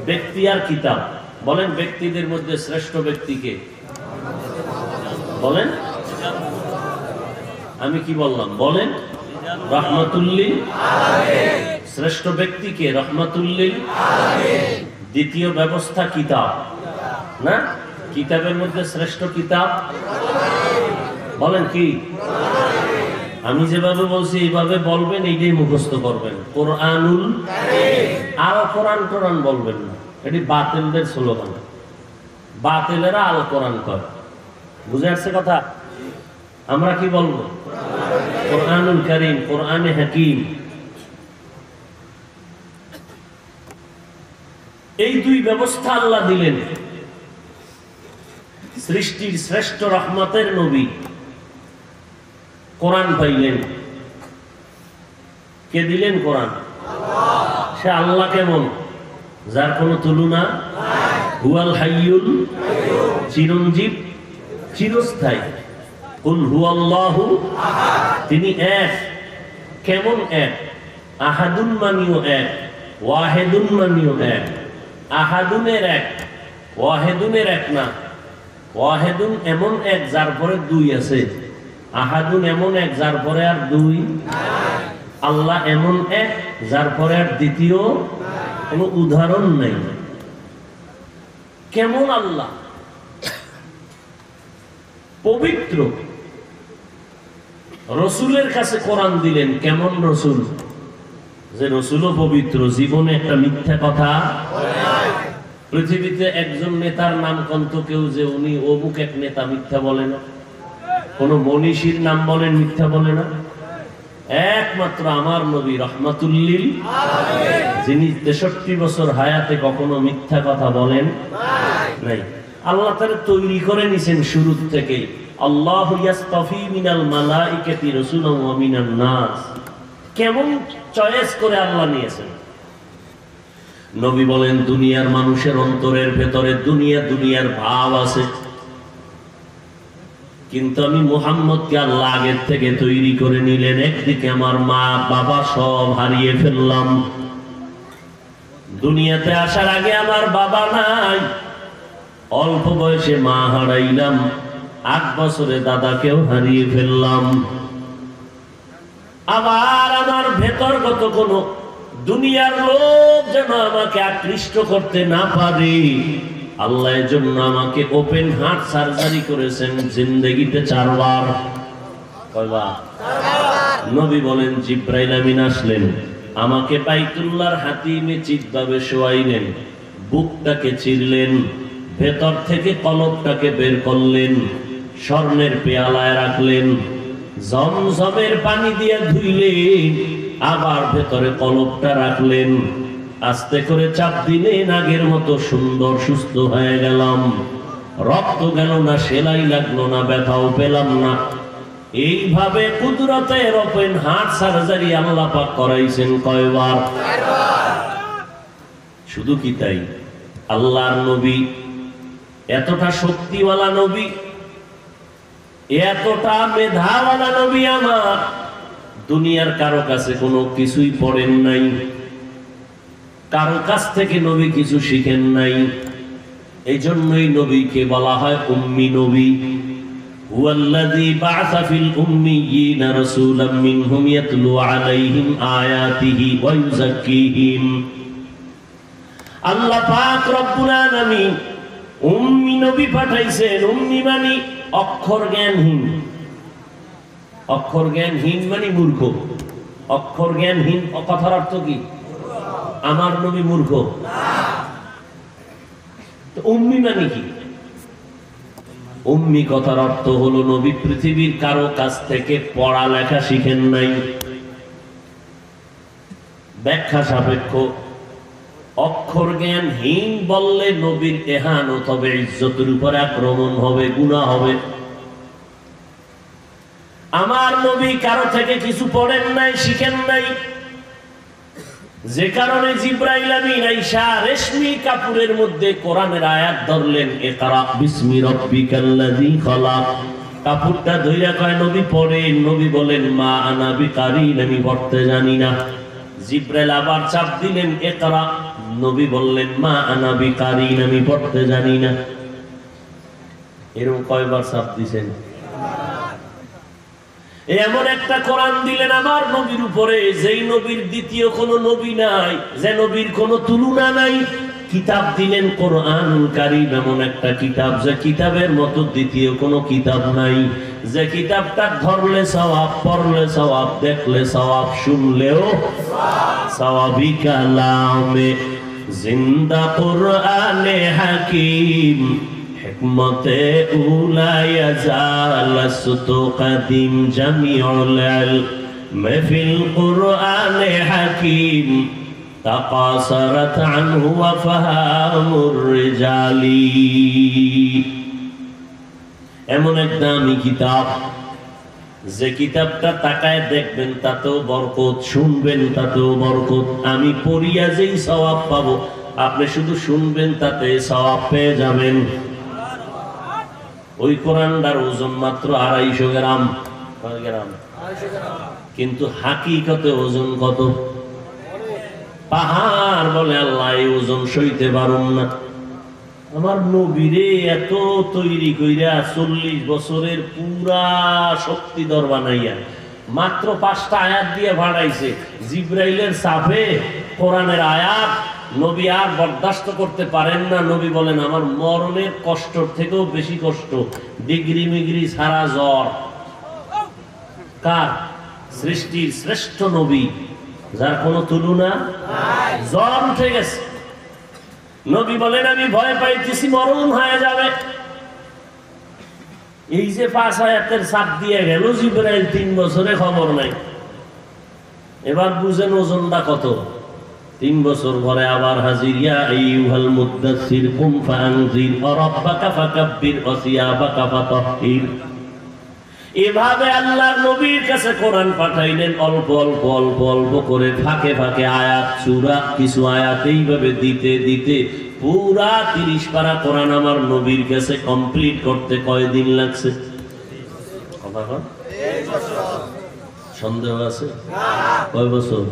ব্যক্তি আর কিতাব। বলেন ব্যক্তিদের মধ্যে শ্রেষ্ঠ ব্যক্তিকে বলেন। আমি কি বললাম? বলেন রাহমাতুল লিল আলামিন। শ্রেষ্ঠ ব্যক্তিকে রাহমাতুল লিল আলামিন। দ্বিতীয় ব্যবস্থা কিতাব না? কিতাবের মধ্যে শ্রেষ্ঠ কিতাব বলেন কি? আমি যেভাবে বলছি এইভাবে বলবেন, এইটাই মুখস্থ করবেন। কোরআনুল কারীম। আর কোরআন বলবেন না, এটি বাতিলদের স্লোগান। বাতিলেরা আল কোরআন করে। বুঝে আসছে কথা? আমরা কি বলবো? কোরআনুল কারীম, কোরআনে হাকিম। এই 2 ব্যবস্থা আল্লাহ দিলেন। সৃষ্টির শ্রেষ্ঠ রহমতের নবী কোরআন পাইলেন। কে দিলেন কোরআন? সে আল্লাহ কেমন? যার কোনো তুলনা। হুয়াল হাইয়ুল চিরঞ্জীব, চিরস্থায়ী। কুল হুয়াল্লাহু আহাদ, তিনি এক। কেমন এক? আহাদুন মানিও এক, ওয়াহিদুন মানিও এক। আহাদুনের এক, ওয়াহিদুনের এক না। ওয়াহিদুন এমন এক যার পরে 2 আছে। আহাদুন এমন এক যার পরে আর 2 নাই। আল্লাহ এমন এক যার পরে আর দ্বিতীয় কোনো উদাহরণ নাই। কেমন আল্লাহ? পবিত্র। রসুলের কাছে কোরআন দিলেন। কেমন রসুল? যে রসুলও পবিত্র, জীবনে একটা মিথ্যা কথা। পৃথিবীতে একজন নেতার নাম কন্ত কেউ যে উনি অমুক এক নেতা, মিথ্যা বলে না। কোন মনীষীর নাম বলেন, মিথ্যা বলে না। একমাত্র আমার নবী রাহমাতুল লিল আলামিন, যিনি 63 বছর হায়াতে কখনো মিথ্যা কথা বলেন নাই। আল্লাহ তাআলা তৈরি করে নিছেন শুরু থেকে। আল্লাহু ইয়াসতাফি মিনাল মালাইকাতি রাসূলান ওয়া মিনান নাস। কেমন চয়েস করে আল্লাহ নিয়েছেন। নবী বলেন দুনিয়ার মানুষের অন্তরের ভেতরে দুনিয়ার ভাব আছে, কিন্তু আমি মুহাম্মদকে আল্লাহ আগের থেকে তৈরি করে নিলেন। একদিকে আমার মা বাবা সব হারিয়ে ফেললাম। দুনিয়াতে আসার আগে আমার বাবা নাই, অল্প বয়সে মা হারাইলাম, 8 বছরে দাদাকেও হারিয়ে ফেললাম। আবার আমার ভেতরগত কোনো দুনিয়ার লোক যেন আমাকে আকৃষ্ট করতে না পারে, আল্লাহ এর জন্য আমাকে ওপেন হার্ট সার্জারি করেছেন জিন্দেগিতে 4 বার। কয়বার? 4 বার। নবী বলেন জিব্রাইল আমিন আসলেন, আমাকে বাইতুল্লাহর হাতিমে চিৎভাবে শোয়াইলেন, বুকটাকে চিরলেন, ভেতর থেকে কলবটাকে বের করলেন, স্বর্ণের পেয়ালায় রাখলেন, জমজমের পানি দিয়ে ধুইলেন, আবার ভেতরে কলবটা রাখলেন, আস্তে করে চাপ দিলেন, আগের মতো সুন্দর সুস্থ হয়ে গেলাম। রক্ত গেল না, সেলাই লাগলো না, ব্যথাও পেলাম না। এইভাবে কুদরতের ওপেন হার্ট সার্জারি আল্লাহ পাক করাইছেন কয়বার? 4 বার। শুধু কি তাই? আল্লাহর নবী এতটা শক্তিওয়ালা নবী, এতটা মেধাওয়ালা নবী আমার, দুনিয়ার কারো কাছে কোনো কিছুই পড়েন নাই, কারো কাছ থেকে নবী কিছু শিখেন নাই। এই জন্যই নবীকে বলা হয় উম্মি নবী। হুয়াল্লাযী বা'আসা ফিল উম্মিয়্যিনা রাসূলাম মিনহুম ইয়াতলু আলাইহিম আয়াতিহি ওয়া ইউযাক্কিহিম। আল্লাহ পাক রব্বুল আলামিন উম্মি নবী পাঠাইছেন। উম্মি মানে অক্ষর জ্ঞানহীন। অক্ষর জ্ঞানহীন মানে মূর্খ। অক্ষর জ্ঞানহীন কথার অর্থ কি? আমার নবী মূর্খ? তো উম্মি মানে কি? উম্মি কথার অর্থ হলো নবী পৃথিবীর কারো কাছ থেকে পড়ালেখা শিখেন নাই। ব্যাখ্যা সাপেক্ষ। অক্ষর জ্ঞানহীন বললে নবীর এহানত হবে, ইজ্জতের উপর আক্রমণ হবে, গুনাহ হবে। আমার নবী কারো থেকে কিছু পড়েন নাই, শিখেন নাই, যে কারণে জিবরাইল আমিন আইসা রেশমি কাপড়ের মধ্যে কোরআনের আয়াত ধরলেন, ইকরা বিসমি রাব্বিকাল্লাযী খালাক। কাপড়টা ধইরা কয় নবী পড়েন। নবী বলেন মা আনা বিকারিন, আমি পড়তে জানি না। জিবরাইল আবার চাপ দিলেন ইকরা। নবী বললেন মা আনা বিকারিন, আমি পড়তে জানি না। এরকম কয়বার চাপ দিবেন? এমন একটা কোরআন দিলেন আমার নবীর উপরে, যেই নবীর দ্বিতীয় কোনো নবী নাই, যে নবীর কোনো তুলনা নাই। কিতাব দিলেন কোরআনুল কারীম, এমন একটা কিতাব যে কিতাবের মতো দ্বিতীয় কোনো কিতাব নাই। যে কিতাবটা ধরলে সওয়াব, পড়লে সওয়াব, দেখলে সওয়াব, শুনলেও সওয়াবি কালামে জিন্দা কুরআনে হাকিম হিকমতে উলা ইয়াজালাসতু কাদিম জামিউল ইলম ফিল কুরআনে হাকিম তাকাসারাত আনহু ওয়া ফাহামুর রিজালি। এমন এক দামি কিতাব, যে কিতাবটা তাকায় দেখবেন তাতেও বরকত, শুনবেন তাতেও বরকত। আমি পড়িয়া যেই সওয়াব পাবো, আপনি শুধু শুনবেন তাতে সওয়াব পেয়ে যাবেন। ওই কোরআনটার ওজন মাত্র 250 গ্রাম। কিন্তু হাকিকতে ওজন কত? পাহাড় বলে আল্লাহ, এই ওজন সইতে পারুন না। আমার নবীরে এত তৈরি কইরা 40 বছরের পুরা শক্তিধর বানাইয়া মাত্র 5টা আয়াত দিয়ে ভাড়াইছে। জিবরাইলের সাফে কোরআনের আয়াত নবী আর বরদাস্ত করতে পারেন না। নবী বলেন আমার মরণের কষ্টর থেকেও বেশি কষ্ট, ডিগ্রি মিগ্রি সারা জ্বর। কার? সৃষ্টির শ্রেষ্ঠ নবী, যার কোনো তুলনা নাই। জ্বর উঠে গেছে। নবী বলেন আমি ভয় পাইতেছি মরণ হয়ে যাবে। এই যে 5 আয়াতের চাপ দিয়ে গেল জিবরাইল, 3 বছরে খবর নাই। এবার বুঝেন ওজনটা কত। 3 বছর পরে আবার হাজির। ইয়া আইয়ুহাল মুদ্দাসসির কুম ফাআনজির ওয়া রাব্বাকা ফাকাব্বির ওয়া সিয়াবাকা ফাতাহহির। এভাবে আল্লাহর নবীর কাছে কোরআন পাঠাইলেন, অল্প অল্প অল্প অল্প করে, ফাঁকে ফাঁকে আয়াত, সূরা, কিছু আয়াত, এইভাবে দিতে দিতে পুরা 30 পারা কোরআন আমার নবীর কাছে কমপ্লিট করতে কয়দিন লাগছে? সন্দেহ আছে? কয় বছর?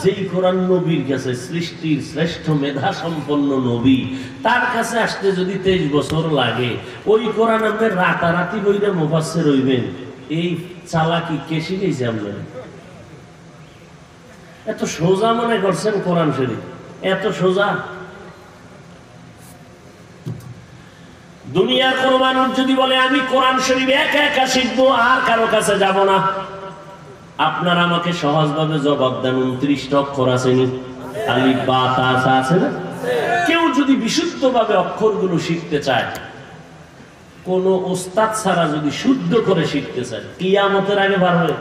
যেই কোরআন নবীর কাছে, সৃষ্টির শ্রেষ্ঠ মেধা সম্পন্ন নবী, তার কাছে আসতে যদি 23 বছর লাগে, ওই কোরআন আপনি রাতারাতি বইটা মুফাসসির হইবেন, এই চালাকি কে শিখেছে আপনারা? এত সোজা মনে করছেন কোরআন শরীফ? এত সোজা? দুনিয়ার কোন মানুষ যদি বলে আমি কোরআন শরীফ একা একা শিখবো, আর কারো কাছে যাব না, আপনারা আমাকে সহজভাবে জবাব দেন। 29টা অক্ষর আছে নি? আলিফ বা তা আছে না? কেউ যদি বিশুদ্ধভাবে অক্ষরগুলো শিখতে চায়, কোন ওস্তাদ ছাড়া যদি শুদ্ধ করে শিখতে চায়, কিয়ামতের আগে পারবে?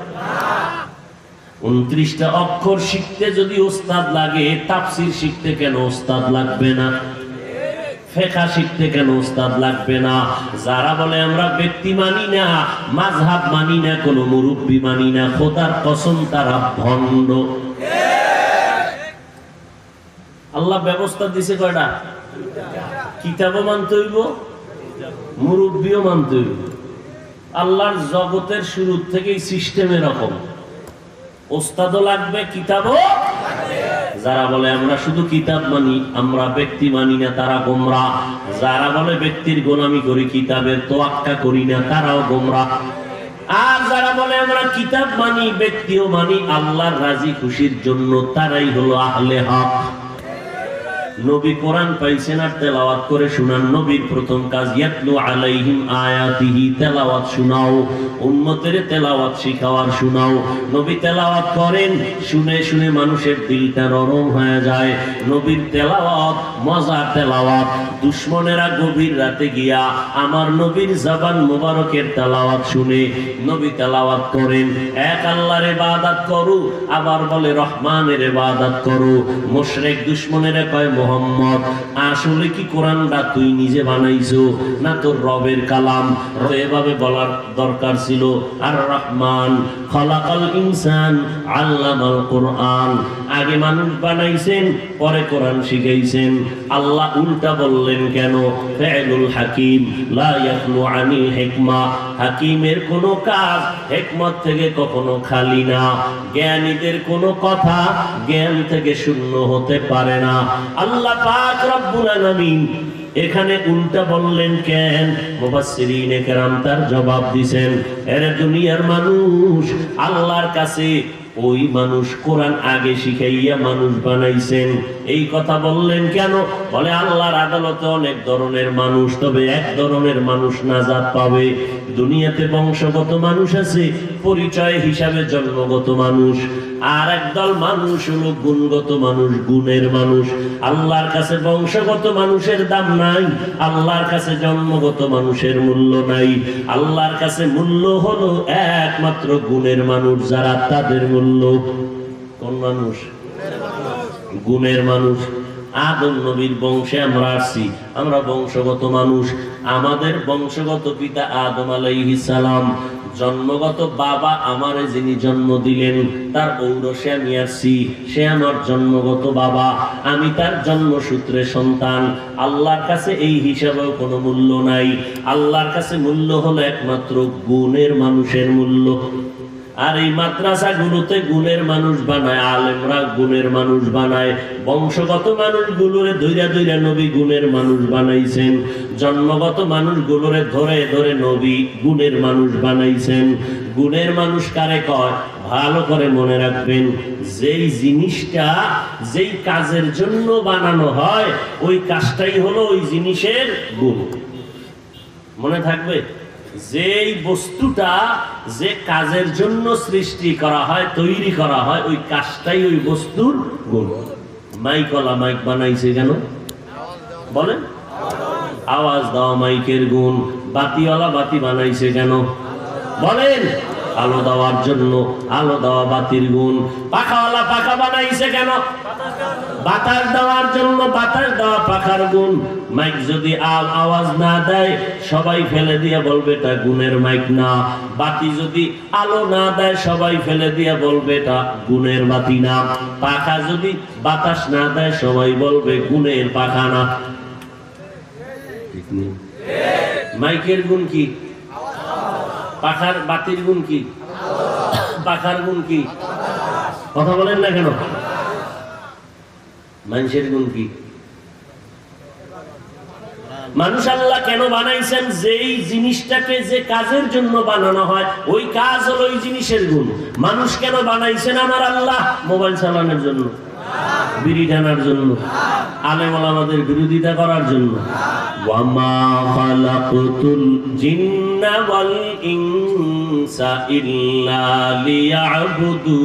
29টা অক্ষর শিখতে যদি ওস্তাদ লাগে, তাফসীর শিখতে কেন ওস্তাদ লাগবে না? ফিকহ শিখতে কেন ওস্তাদ লাগবে না? যারা বলে আমরা ব্যক্তি মানি না, মাযহাব মানি না, কোন মুরব্বি মানি না, খোদার কসম তারা ভণ্ড। আল্লাহ ব্যবস্থা দিছে কয়টা? কিতাবও মানতে হইব, মুরব্বিও মানতে হইব। আল্লাহর জগতের শুরু থেকেই সিস্টেম এরকম, ওস্তাদও লাগবে, কিতাবও লাগবে। যারা বলে আমরা শুধু কিতাব মানি, আমরা ব্যক্তি মানি না, তারা গোমরাহ। যারা বলে ব্যক্তির গোলামি করি, কিতাবের তোয়াক্কা করি না, তারাও গোমরাহ। আর যারা বলে আমরা কিতাব মানি, ব্যক্তিও মানি, আল্লাহর রাজি খুশির জন্য, তারাই হলো আহলে হক। নবী কোরআন পাইছেন আর তেলাওয়াত করে শুনান। নবীর প্রথম কাজ ইয়াতলু আলাইহিম আয়াতিহি, তেলাওয়াত শোনাও, উম্মতের তেলাওয়াত শিখাওয়ার শোনাও। নবী তেলাওয়াত করেন, শুনে শুনে মানুষের দিলটা নরম হয়ে যায়। নবীর তেলাওয়াত মজার তেলাওয়াত। দুশমনেরা গভীর রাতে গিয়া আমার নবীর জবান মোবারকের তেলাওয়াত শুনে নবী তেলাওয়াত করেন, এক আল্লাহর ইবাদত করো, আবার বলে রহমানের ইবাদত করো। মুশরিক দুশমনেরা কয় মোহাম্মদ আসলে কি কোরআনটা তুই নিজে বানাইছো না তোর রবের কালাম? এভাবে বলার দরকার ছিল। আর রহমান খলাকাল ইনসান আল্লামাল কোরআন, আগে মানুষ বানাইছেন পরে কোরআন শিখাইছেন। আল্লাহ উল্টা বললেন কেন? ফি'লুল হাকিম লা ইয়াখলু আনিল হিকমা, হাকিমের কোনো কাজ হিকমত থেকে কখনো খালি না। জ্ঞানীদের কোনো কথা জ্ঞান থেকে শূন্য হতে পারে না। আল্লাহ পাক রব্বুল আলামিন এখানে উল্টা বললেন কেন? মুফাসসিরিনে কেরাম তার জবাব দিবেন, এর দুনিয়ার মানুষ আল্লাহর কাছে ওই মানুষ কোরআন আগে শিখাইয়া মানুষ বানাইছেন। এই কথা বললেন কেন? বলে আল্লাহর আদালতে অনেক ধরনের মানুষ, তবে এক ধরনের মানুষ নাজাত পাবে। দুনিয়াতে বংশগত মানুষ আছে, পরিচয় হিসাবে জন্মগত মানুষ, আর একদল মানুষ হলো গুণগত মানুষ, গুণের মানুষ। আল্লাহর কাছে বংশগত মানুষের দাম নাই, আল্লাহর কাছে জন্মগত মানুষের মূল্য নাই। আল্লাহর কাছে মূল্য হলো একমাত্র গুণের মানুষ, যারা তাদের মূল্য। কোন মানুষ? গুণের মানুষ। আদম নবীর বংশে আমরা আসছি, আমরা বংশগত মানুষ। আমাদের বংশগত পিতা আদম আলাইহিস সালাম, জন্মগত বাবা আমারে যিনি জন্ম দিলেন তার ঔরসে আমি আসছি, সে আমার জন্মগত বাবা, আমি তার জন্মসূত্রে সন্তান। আল্লাহর কাছে এই হিসাবেও কোনো মূল্য নাই। আল্লাহর কাছে মূল্য হলো একমাত্র গুণের মানুষের মূল্য। আর এই মাদ্রাসাগুলোতে গুণের মানুষ বানায়, আলেমরা গুণের মানুষ বানায়। বংশগত মানুষগুলোরে ধৈরা ধৈরা নবী গুণের মানুষ বানাইছেন, জন্মগত মানুষগুলোরে ধরে ধরে নবী গুণের মানুষ বানাইছেন। গুণের মানুষ কারে কয়? ভালো করে মনে রাখবেন, যেই জিনিসটা যেই কাজের জন্য বানানো হয় ওই কাজটাই হলো ওই জিনিসের গুণ। মনে থাকবে, যেই বস্তুটা যে কাজের জন্য সৃষ্টি করা হয়, তৈরি করা হয়, ওই কাজটাই ওই বস্তুর গুণ। মাইকওয়ালা মাইক বানাইছে কেন? বলেন। আওয়াজ দেওয়া মাইকের গুণ। বাতিওয়ালা বাতি বানাইছে কেন? বলেন। আলো দেওয়ার জন্য, আলো দেওয়া বাতির গুণ। পাখাওয়ালা পাখা বানাইছে কেন? বাতাস দেওয়ার জন্য, বাতাস দেওয়া পাখার গুণ। মাইক যদি আওয়াজ না দেয় সবাই ফেলে দিয়ে বলবে এটা গুণের মাইক না। বাতি যদি আলো না দেয় সবাই ফেলে দিয়ে বলবে এটা গুণের বাতি না। পাখা যদি বাতাস না দেয় সবাই বলবে গুণের পাখা না। মাইকের গুণ কি? পাখার বাতির গুণ কি? পাখার গুণ কি? কথা বলেন না কেন? মানুষের গুণ কি? মানুষ আল্লাহ কেন বানাইছেন? যেই জিনিসটাকে যে কাজের জন্য বানানো হয় ওই কাজ হলো ওই জিনিসের গুণ। মানুষ কেন বানাইছেন আমার আল্লাহ? মোবাইল চালানোর জন্য, বিড়ি টানার জন্য, আলেম ওলামাদের বিরোধিতা করার জন্য। ওয়ামা খালাকতুল জিন্না ওয়াল ইনসা ইল্লা লিয়াবুদুন।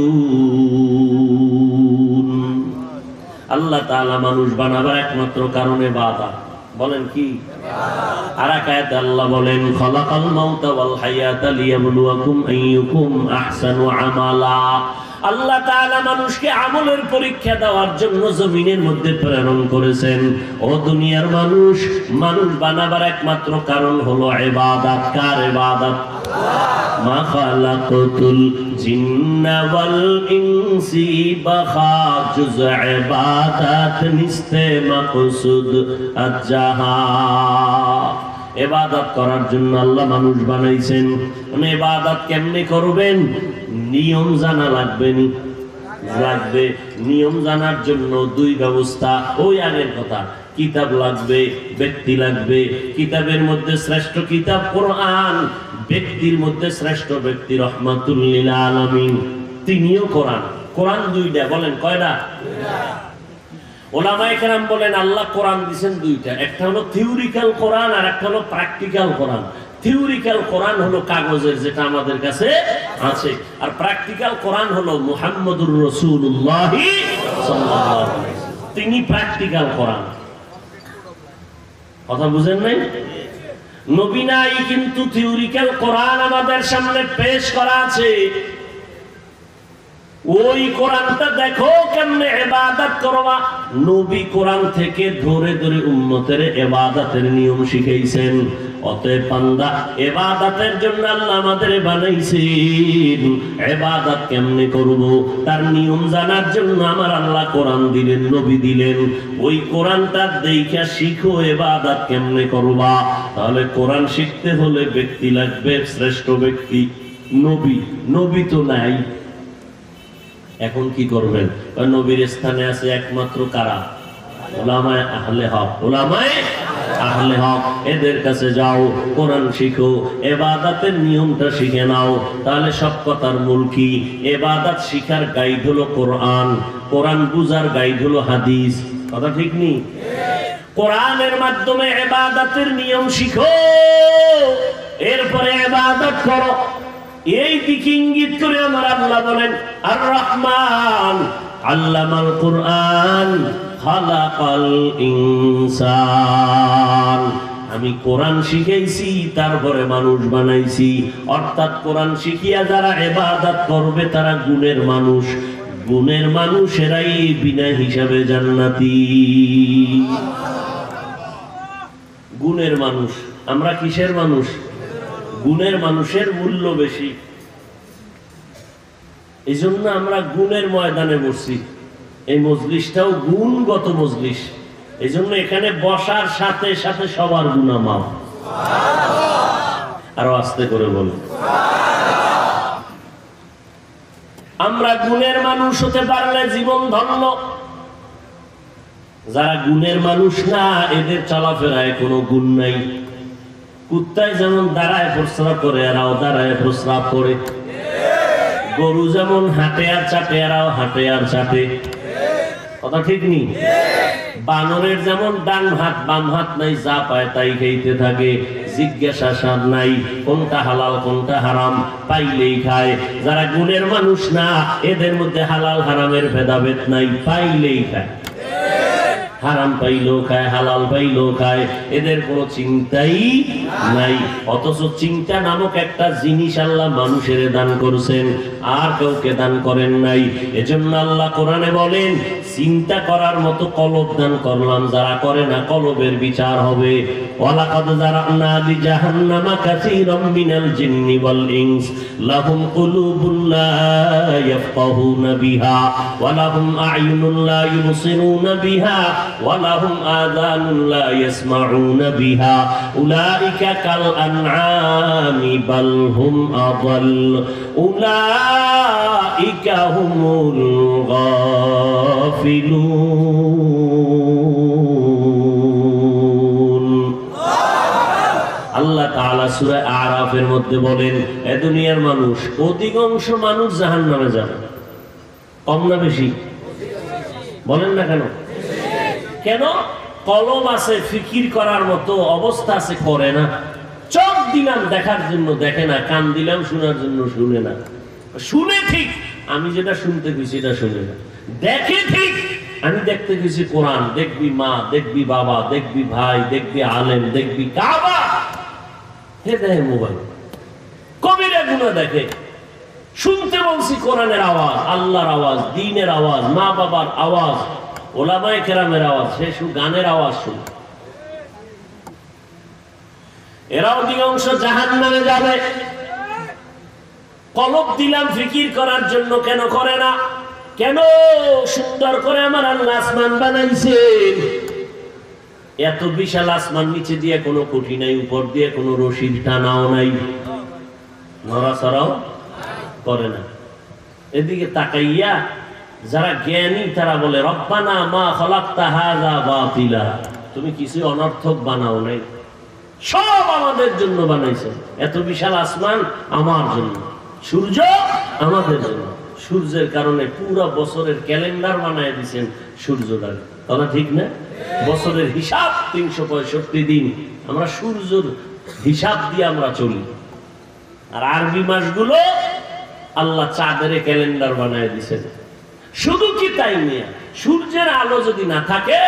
আল্লাহ তাআলা মানুষ বানাবার একমাত্র কারণে ইবাদত। বলেন কি? আর এক আয়াতে আল্লাহ বলেন খালাকাল মাউতা ওয়াল হায়াতা লিয়াবলুয়াকুম আইয়ুকুম আহসানু আমালা। আল্লাহ তাআলা মানুষকে আমলের পরীক্ষা দেওয়ার জন্য জমিনের মধ্যে প্রেরণ করেছেন। ও দুনিয়ার মানুষ, মানুষ বানাবার একমাত্র কারণ হলো ইবাদত। কার ইবাদত? মা খালাকতুল জিন্না ওয়াল ইনসি বাখা জুজ ইবাদত নিস্তে মাকসুদ আজ্জাহা। ইবাদত করার জন্য আল্লাহ মানুষ বানাইছেন। মানে ইবাদত কেমনে করবেন? নিয়ম জানা লাগবে। লাগবে নিয়ম জানার জন্য দুই ব্যবস্থা। ওই আগের কথা, কিতাব লাগবে, ব্যক্তি লাগবে। কিতাবের মধ্যে শ্রেষ্ঠ কিতাব কোরআন, ব্যক্তির মধ্যে শ্রেষ্ঠ ব্যক্তি রহমাতুল লিল আলামিন, তিনিও কোরআন। কোরআন দুইটা। বলেন কয়টা? ওলামায়ে কেরাম বলেন আল্লাহ কোরআন দিয়েছেন দুইটা, একটা হলো থিওরিক্যাল কোরআন আর একটা হলো প্র্যাকটিক্যাল কোরআন। থিওরিক্যাল কোরআন হলো কাগজের, যেটা আমাদের কাছে আছে, আর প্র্যাকটিক্যাল কোরআন হলো মুহাম্মদুর রাসূলুল্লাহ সাল্লাল্লাহু আলাইহি ওয়াসাল্লাম, তিনি প্র্যাকটিক্যাল কোরআন। কথা বুঝেন নাই? নবী নাই, কিন্তু থিওরিক্যাল কোরআন আমাদের সামনে পেশ করা আছে। ওই কোরআনটা দেখো কেমনে ইবাদত করবা। নবী কোরআন থেকে ধরে ধরে উম্মতের ইবাদতের নিয়ম শিখাইছেন। অতএব বান্দা, ইবাদতের জন্য আল্লাহ আমাদের বানাইছেন। ইবাদত কেমনে করব তার নিয়ম জানার জন্য আমার আল্লাহ কোরআন দিলেন, নবী দিলেন। ওই কোরআনটা দেখা শিখো ইবাদত কেমনে করবা। তাহলে কোরআন শিখতে হলে ব্যক্তি লাগবে, শ্রেষ্ঠ ব্যক্তি নবী। নবী তো নাই, এখন কি করবেন? নবীর স্থানে আছে একমাত্র কারা? উলামায়ে আহলে হক। উলামায়ে আহলে হক, এদের কাছে যাও, কোরআন শিখো, ইবাদতের নিয়মটা শিখে নাও। তাহলে সব কথার মূল কি? ইবাদত শিখার গাইড হলো কোরআন, কোরআন বুঝার গাইড হলো হাদিস। কথা ঠিক নেই? কোরআনের মাধ্যমে ইবাদতের নিয়ম শিখো, এরপরে ইবাদত করো। এই দিকে ইঙ্গিত করে আমার আল্লাহ বলেন আর রহমান আল্লামাল কোরআন খালাকাল ইনসান। আমি কোরআন শিখাইছি, তারপরে মানুষ বানাইছি। অর্থাৎ কোরআন শিখিয়া যারা ইবাদত করবে তারা গুণের মানুষ। গুণের মানুষেরাই বিনা হিসাবে জান্নাতি। গুণের মানুষ। আমরা কিসের মানুষ? গুণের মানুষের মূল্য বেশি। এই জন্য আমরা গুণের ময়দানে বসছি। এই মজলিসটাও গুণগত মজলিস। এই জন্য এখানে বসার সাথে সাথে সবার গুনাহ মাফ। আরো আস্তে করে বলুন। আমরা গুণের মানুষ হতে পারলে জীবন ধন্য। যারা গুণের মানুষ না, এদের চলাফেরায় কোনো গুণ নাই। কুত্তায় যেমন দাঁড়ায় প্রস্রাব করে, এরাও দাঁড়ায় প্রস্রাব করে। গরু যেমন হাঁটে আর চাটে, এরাও হাঁটে আর চাটে। কথা ঠিক নেই? বানরের যেমন ডান হাত বাম হাত নাই, যা পায় তাই খাইতে থাকে, জিজ্ঞাসা সার নাই কোনটা হালাল কোনটা হারাম, পাইলেই খায়। যারা গুণের মানুষ না, এদের মধ্যে হালাল হারামের ভেদাভেদ নাই, পাইলেই খায়। হারাম পাইলেও খায়, হালাল পাইলেও খায়, এদের কোনো চিন্তাই নাই। অথচ চিন্তা নামক একটা জিনিস আল্লাহ মানুষের দান করছেন, আর কাউকে দান করেন নাই। এজন্য আল্লাহ কোরআনে বলেন চিন্তা করার মতো কলব দান করলাম, যারা করে না কলবের বিচার হবে। ওয়ালাকাদ যারানা লিজাহান্নামা কাসীরাম মিনাল জিন্নি ওয়াল ইনস লাহুম কুলুবুন লা ইয়াফকাহুনা বিহা ওয়া লাহুম আ'য়ুনুন লা ইউবসিরুনা বিহা ওয়া লাহুম আযানুন লা ইয়াসমাউনা বিহা উলাইকা কাল আনআমি বাল হুম আযাল উলাইকা হুমুল গাফিলুন। আল্লাহ তাআলা সূরা আরাফের মধ্যে বলেন, এ দুনিয়ার মানুষ অধিকাংশ মানুষ জাহান্নামে যাবে। কম না বেশি? বলেন না কেন? কেন? কলম আছে, ফিকির করার মতো অবস্থা আছে, করে না। চোখ দিলাম দেখার জন্য দেখে না, কান দিলাম শোনার জন্য শুনে না। শুনে ঠিক, আমি যেটা শুনতে গেছি এটা শুনে না। দেখে ঠিক, আমি দেখতে গেছি কোরআন, দেখবি মা, দেখবি বাবা, দেখবি ভাই, দেখবি আলেম, দেখবি কাবা, হে দেখে মোবাইল। কবিরা গুনাহ দেখে। শুনতে বলছি কোরআনের আওয়াজ, আল্লাহর আওয়াজ, দ্বীনের আওয়াজ, মা বাবার আওয়াজ, ওলামায়ে কেরামের আওয়াজ, সে শুধু গানের আওয়াজ শুনে। এরা অধিকাংশ জাহান্নামে যাবে। কলব দিলাম ফিকির করার জন্য, কেন করে না? কেন? সুন্দর করে আমার আল্লাহ আসমান বানাইছেন। এত বিশাল আসমান, নিচে দিয়ে কোনো খুঁটি নাই, উপর দিয়ে কোনো রশিদ টানাও নাই, নড়াচড়াও করে না। এদিকে তাকাইয়া যারা জ্ঞানী তারা বলে, রব্বানা মা খালাকতা হাযা বাতিলা, তুমি কিছু অনর্থক বানাও নাই, সব আমাদের জন্য বানাইছে। এত বিশাল আসমান আমার জন্য, সূর্য আমাদের জন্য। সূর্যের কারণে পুরো বছরের ক্যালেন্ডার বানায় দিয়েছেন সূর্যটাকে। কথা ঠিক না? বছরের হিসাব 365 দিন আমরা সূর্যের হিসাব দিয়ে আমরা চলি। আর আরবি মাসগুলো আল্লাহ চাঁদের ক্যালেন্ডার বানায় দিয়েছেন। শুধু কি তাই নিয়ে, সূর্যের আলো যদি না থাকে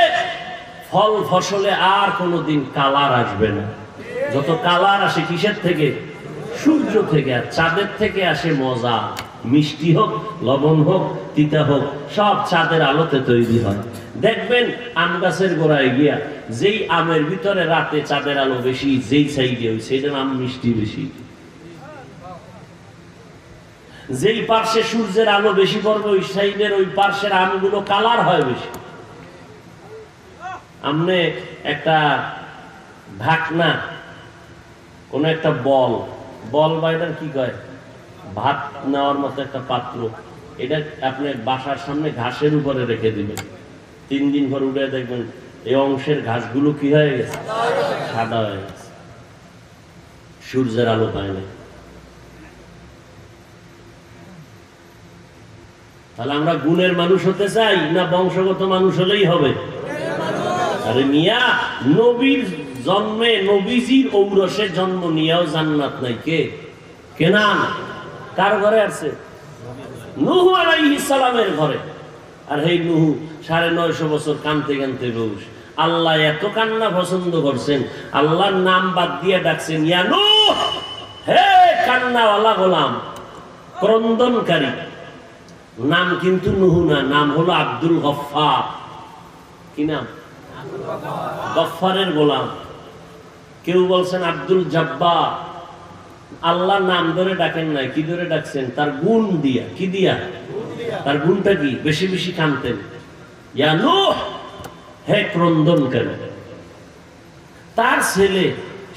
ফল ফসলে আর কোনোদিন কালার আসবে না। যত কালার আসে কিসের থেকে? সূর্য থেকে। আর চাঁদের থেকে আসে মজা, মিষ্টি হোক, লবণ হোক, তিতা হোক, সব চাঁদের আলোতে তৈরি হয়। দেখবেন আম গাছের গোড়ায় গিয়া যেই আমের ভিতরে রাতে চাঁদের আলো বেশি, যেই সাইডে ওই সেইটার আম মিষ্টি বেশি। যেই পার্শ্বে সূর্যের আলো বেশি পড়বে ওই সাইডের ওই পার্শ্বের আমগুলো কালার হয় বেশি। আমনে একটা ঢাকনা, কোন একটা বল বাইটার কি কয়, ভাত নেওয়ার মতো একটা পাত্র, এটা আপনি বাসার সামনে ঘাসের উপরে রেখে দিবেন। 3 দিন পর উঠে দেখবেন এই অংশের ঘাসগুলো কি হয়ে গেছে, সাদা হয়ে গেছে, সূর্যের আলো পায় না। তাহলে আমরা গুণের মানুষ হতে চাই না বংশগত মানুষ হলেই হবে? আরে মিয়া, নবীর জন্মে, নবীজির ঔরসে জন্ম নিয়েও জান্নাত নাই। কেনান কার ঘরে আছে? নূহ আলাইহিস সালামের ঘরে। আর এই নূহ 950 বছর কানতে কানতে বেহুশ। আল্লাহ এত কান্না পছন্দ করছেন, আল্লাহর নাম বাদ দিয়ে ডাকছেন, ইয়া নূহ, হে কান্নাওয়ালা গোলাম, ক্রন্দনকারী। নাম কিন্তু নূহ না, নাম হলো আব্দুল গফফার। কি নাম? গফফারের গোলাম। কেউ বলছেন আব্দুল জব্বার। আল্লাহর নাম ধরে ডাকেন নাই, কি ধরে ডাকছেন? তার গুণ দিয়া। কি দিয়া? তার গুণটা কি? বেশি বেশি কানতেন, ইয়া নূহ, হে ক্রন্দনকারী। তার ছেলে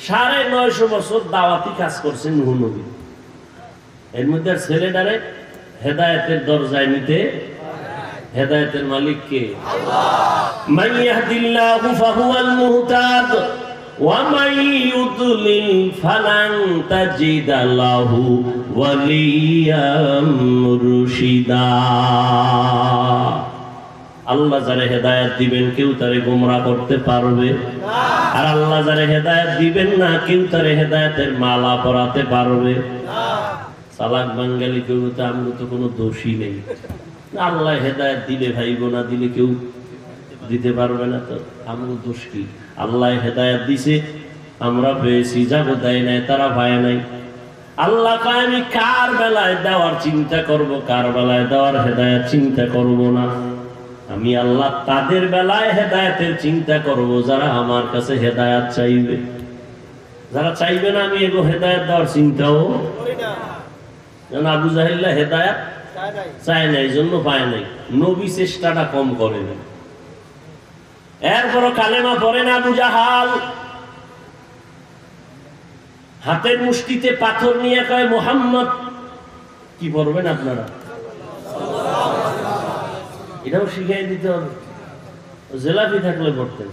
950 বছর দাওয়াতি কাজ করছেন নূহ নবী। এর মধ্যে ছেলেটারে হেদায়েতের দরজায় নিতে, হেদায়েতের মালিক কে? আল্লাহ। মান ইয়াহদিল্লাহু ফাহুয়াল মুহতাদ ওয়া মান ইউদ্লিল ফালান তাজিদা লাহু ওয়ালিয়াম মুরশিদা। আল্লাহ যারে হেদায়েত দিবেন কেউ তারে গোমরাহ করতে পারবে না, আর আল্লাহ যারে হেদায়েত দিবেন না কেউ তারে হেদায়েতের মালা পরাতে পারবে না। চালাক বাঙালি কেউ তো, আমরা তো কোনো দোষী নেই। আল্লাহ হেদায়েত দিলে ভাইব, না দিলে কেউ দিতে পারবে না। তো আমার দোষ কি? আল্লাহ হেদায়েত দিছে, আমরা পেয়েছি, যাবো দেয় নাই, তারা পায় নাই। আল্লাহ কয় আমি কার বেলায় দেওয়ার চিন্তা করব, কার বেলায় দেওয়ার হেদায়েত চিন্তা করব না। আমি আল্লাহ তাদের বেলায় হেদায়েতের চিন্তা করব যারা আমার কাছে হেদায়েত চাইবে। যারা চাইবে না আমি এগো হেদায়েত দেওয়ার চিন্তাও করি না। যেন আবু জাহেল্লা হেদায়েত চায় না, এই জন্য পায় নাই। নবী চেষ্টাটা কম করে না। এরপর কালেমা পড়ে না আবু জাহাল, হাতের মুষ্টিতে পাথর নিয়ে কয় মুহাম্মদ। কি পড়বেন আপনারা? এটাও শিখিয়ে দিতে হবে। জেলাফি থাকলে পড়তেন,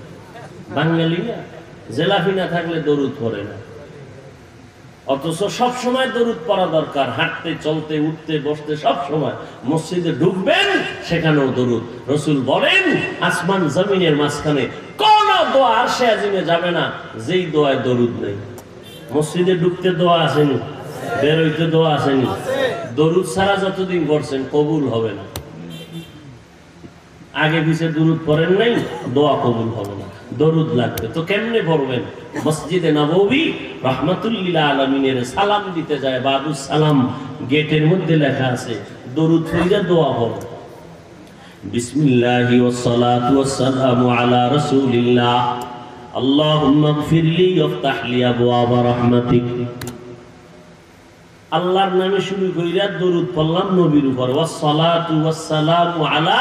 বাঙালি না। জেলাফি না থাকলে দরুদ পড়ে না। অথচ সব সময় দরুদ পড়া দরকার। হাঁটতে, চলতে, উঠতে, বসতে, সব সময়। মসজিদে ঢুকবেন, সেখানেও দরুদ। রাসূল বলেন আসমান জমিনের মাঝখানে কোন দোয়া আরশে আজিমে যাবে না যেই দোয়ায় দরুদ নেই। মসজিদে ঢুকতে দোয়া আসেনি, বের হইতে দোয়া আসেনি। দরুদ ছাড়া যতদিন করছেন কবুল হবে না। আগে পিছে দরুদ পড়েন নাই, দোয়া কবুল হবে না। দরুদ লাগবে তো কেমনে পড়বেন? মসজিদে নববী রাহমাতুল লিল আলামিনের সালাম দিতে যায়, বাবুস সালাম গেটের মধ্যে লেখা আছে দরুদ পড়ে দোয়া পড়ো। বিসমিল্লাহি ওয়াস সালাতু ওয়াস সালামু আলা রাসূলিল্লাহ আল্লাহুম্মা গফিরলি ওয়াফতাহ লি আবওয়াবা রাহমাতিক। আল্লাহর নামে শুরু কইরা দরুদ পড়লাম নবীর উপর, ওয়াস সালাতু ওয়াস সালামু আলা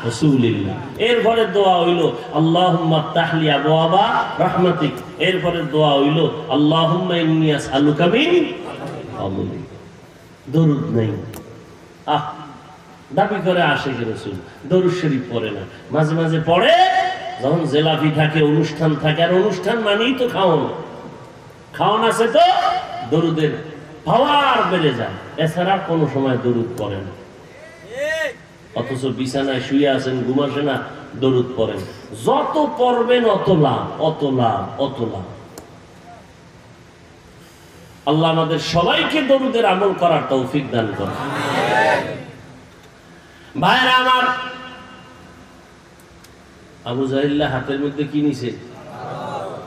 রাসূলিল্লাহ। এরপরে দোয়া হইল আল্লাহুম্মা ইফতাহ লি আবওয়াবা রাহমাতিক। এরপরে দোয়া হইল আল্লাহুম্মা ইন্নী আসআলুকা মিন ফাদলিক। দরুদ নাই। দাবি করে আশিক রাসূল, দরুদ শরীফ পড়ে না। মাঝে মাঝে পড়ে যখন জেলাফি থাকে, অনুষ্ঠান থাকে। আর অনুষ্ঠান মানেই তো খাওয়ান। খাওয়ান আছে তো দরুদের পাওয়ার বেড়ে যায়। এছাড়া কোনো সময় দরুদ পড়ে না। অথচ বিছানায় শুয়ে আছেন, ঘুম আসে না, দরুদ পড়েন। যত পড়বেন অত লাভ, অত লাভ, অত লাভ। আল্লাহ আমাদের সবাইকে দরুদের আমল করার তৌফিক দান করেন। ভাইরা আমার, আবু জাহিল্লাহ হাতের মধ্যে কি নিছে?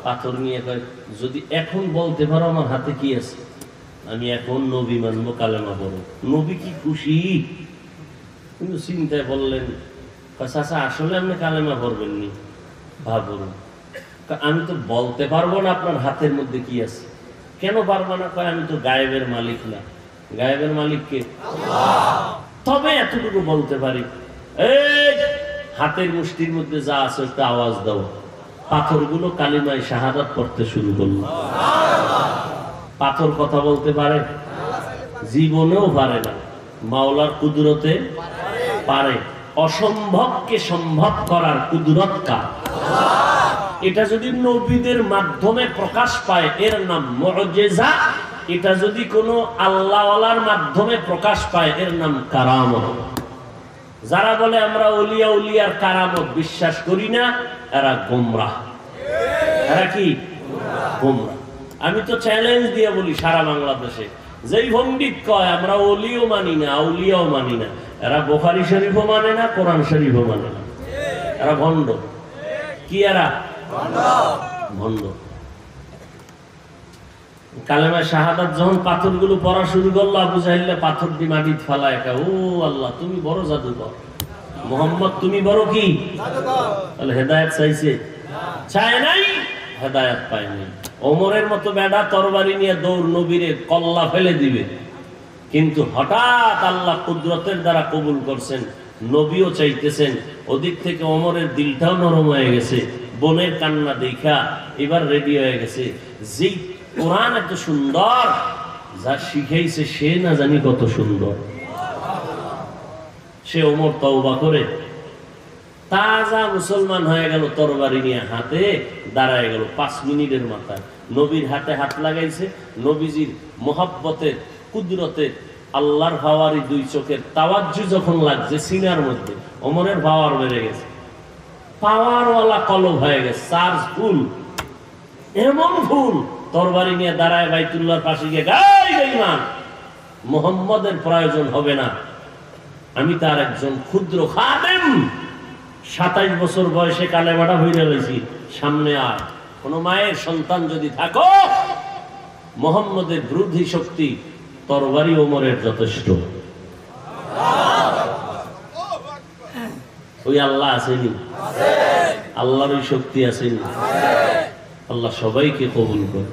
পাথর নিয়ে কয়, যদি এখন বলতে পারো আমার হাতে কি আছে, আমি এখন নবী মানবো, কালেমা পড়ো। নবী কি খুশি, কিন্তু চিন্তায় বললেন, চাচা আসলে আপনি কালেমা পড়বেন নি? ভাবুন, আমি তো বলতে পারবো না আপনার হাতের মধ্যে কি আছে। কেন পারবো না? কয়, আমি তো গায়েবের মালিক না। গায়েবের মালিক কে? তবে এতটুকু বলতে পারি, এই হাতের মুষ্টির মধ্যে যা আছে একটা আওয়াজ দাও। পাথরগুলো কালিমায় শাহাদাত পড়তে শুরু করলো। পাথর কথা বলতে পারে? জীবনেও পারে না। মাওলার কুদরতে পারে। অসম্ভবকে সম্ভব করার কুদরত কার? এটা যদি নবীদের মাধ্যমে প্রকাশ পায় এর নাম মুআজিজা। এটা যদি কোনো আল্লাহওয়ালার মাধ্যমে প্রকাশ পায় এর নাম কারামত। যারা বলে আমরা ওলিয়া উলিয়ার কারামত বিশ্বাস করি না, এরা গোমরাহ। এরা কি? গোমরাহ। আমি তো চ্যালেঞ্জ দিয়ে বলি সারা বাংলাদেশে, যেই পণ্ডিত কয় আমরা ওলিও মানি না, আউলিয়াও মানি না, এরা বুখারী শরীফও মানে না, কোরআন শরীফও মানে না। এরা ভণ্ড। কি এরা? ভণ্ড। কালেমা শাহাদাত যখন পাথরগুলো পড়া শুরু করলো, আবু জাহিল্লা পাথর দিয়ে মাটিতে ফালায় একা, ও আল্লাহ তুমি বড় জাদুকর, মোহাম্মদ তুমি বড় কি তাহলে হেদায়েত চাইছে? চায় নাই, হেদায়েত পায় নাই। ওমরের মতো বেড়া তরবারি নিয়ে দৌড়, নবীরে কল্লা ফেলে দিবে, কিন্তু হঠাৎ আল্লাহ কুদরতের দ্বারা কবুল করছেন, নবীও চাইতেছেন। ওদিক থেকে ওমরের দিলটাও নরম হয়ে গেছে, বোনের কান্না দেখা এবার রেডি হয়ে গেছে। যেই কোরআন এত সুন্দর, যা শিখাইছে সে না জানি কত সুন্দর। সে ওমর তওবা করে তাজা মুসলমান হয়ে গেল, তরবারি নিয়ে হাতে দাঁড়ায় গেল 5 মিনিটের মাথায়। নবীর হাতে হাত লাগাইছে, নবীজির মোহাব্বতের কুদরতের আল্লাহর ভাওয়ারি দুই চোখের তাওয়াজ্জু যখন লাগছে সিনার মধ্যে, ওমরের ভাওয়ার বেড়ে গেছে, পাওয়ারওয়ালা কলব হয়ে গেছে, চার্জ ফুল। এমন ফুল, তরবারি নিয়ে দাঁড়ায় বাইতুল্লাহর পাশে গিয়ে, গাই বেঈমান, মুহাম্মদের প্রয়োজন হবে না, আমি তার একজন ক্ষুদ্র খাদেম। 27 বছর বয়সে কালেমাটা হইয়া লইছি, সামনে আয়। কোন মায়ের সন্তান যদি থাকো, মুহাম্মদের বিরোধী শক্তি তরবারি ওমরের যথেষ্ট। ওই আল্লাহ আসেনি? আল্লাহর ওই শক্তি আসেনি? আল্লাহ সবাইকে কবুল করে।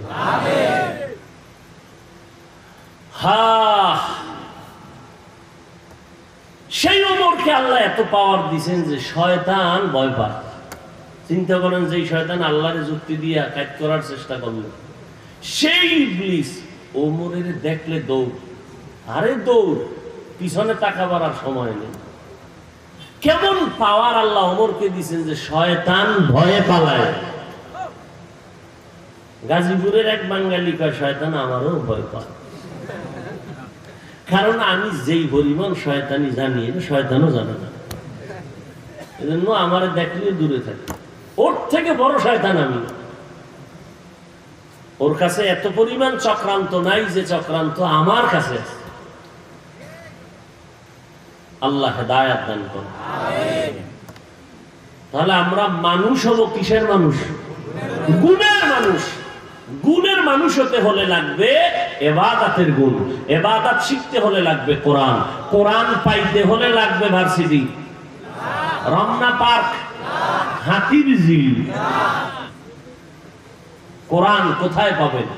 সেই ওমরকে আল্লাহ এত পাওয়ার দিয়েছেন যে শয়তান ভয় পায়। চিন্তা করেন, যে শয়তান আল্লাহরে যুক্তি দিয়ে কাজ করার চেষ্টা করলো, সেই ইবলিস ওমরের দেখলে দৌড়। আরে দৌড়, পিছনে তাকাবার আর সময় নেই। কেমন পাওয়ার আল্লাহ ওমরকে দিয়েছেন যে শয়তান ভয়ে পালায়। গাজীপুরের এক বাঙালি কয়, শয়তান আমারও ভয় পায়, কারণ আমি যেই পরিমাণ শয়তানি জানি এটা শয়তানও জানে না। এজন্য আমার দেখলে দূরে থাকে। ওর থেকে বড় শয়তান আমি। ওর কাছে এত পরিমাণ চক্রান্ত নাই যে চক্রান্ত আমার কাছে আছে। আল্লাহ হেদায়েত দান করুন। তাহলে আমরা মানুষ হব কিসের মানুষ? গুণের মানুষ। গুণের মানুষ হতে হলে লাগবে ইবাদতের গুণ। ইবাদত শিখতে হলে লাগবে কোরআন। কোরআন পাইতে হলে লাগবে ভার্সিটি, রমনা পার্ক, হাতির ঝিল। কোরআন কোথায় পাবেন?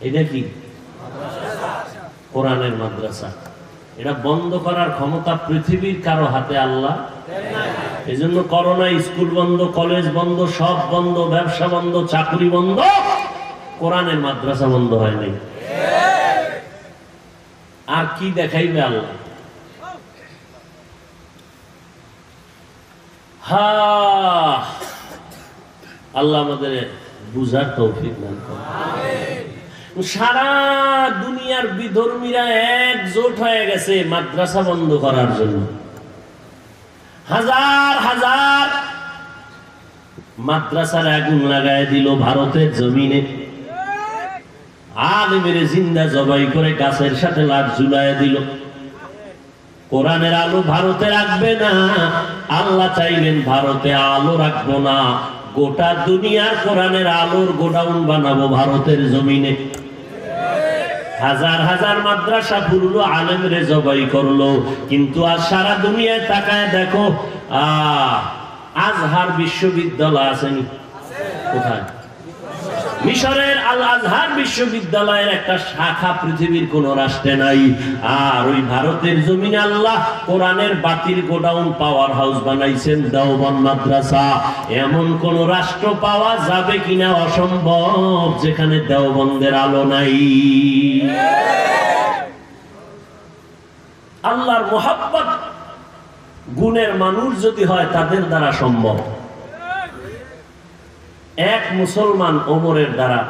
এটা কি? কোরআনের মাদ্রাসা। এটা বন্ধ করার ক্ষমতা পৃথিবীর কারো হাতে আল্লাহ। এই জন্য করোনা, স্কুল বন্ধ, কলেজ বন্ধ, সব বন্ধ, ব্যবসা বন্ধ, চাকরি বন্ধ, কোরআনের মাদ্রাসা বন্ধ হয় নাই। আর কি দেখাইবে আল্লাহ? আল্লাহ আমাদের বুঝার তৌফিক দান করুন। সারা দুনিয়ার বিধর্মীরা একজোট হয়ে গেছে মাদ্রাসা বন্ধ করার জন্য। হাজার হাজার মাদ্রাসার আগুন লাগায় দিল ভারতের জমিনে। আলেমের জিন্দা জবাই করে গাছের সাথে লাট ঝুলায় দিল। কোরআনের আলো ভারতে রাখবে না, আল্লাহ চাইলেন ভারতে আলো রাখবো না, গোটা দুনিয়ার কোরআনের আলোর গোডাউন বানাবো ভারতের জমিনে। হাজার হাজার মাদ্রাসা পুরলো, আলেমরে জবাই করলো, কিন্তু আজ সারা দুনিয়ায় তাকায় দেখো আজহার বিশ্ববিদ্যালয় আসেনি কোথায়? মিশরের আল আজহার বিশ্ববিদ্যালয়ের একটা শাখা পৃথিবীর কোন রাষ্ট্রে নাই। আর ওই ভারতের জমিনে আল্লাহ কোরআনের বাতিল গোডাউন পাওয়ার হাউস বানাইছেন দেওবন্দ মাদ্রাসা। এমন কোন রাষ্ট্র পাওয়া যাবে কিনা অসম্ভব যেখানে দেওবন্দের আলো নাই। আল্লাহর মোহাব্বত গুণের মানুষ যদি হয় তাদের দ্বারা সম্ভব। এক মুসলমান ওমরের দ্বারা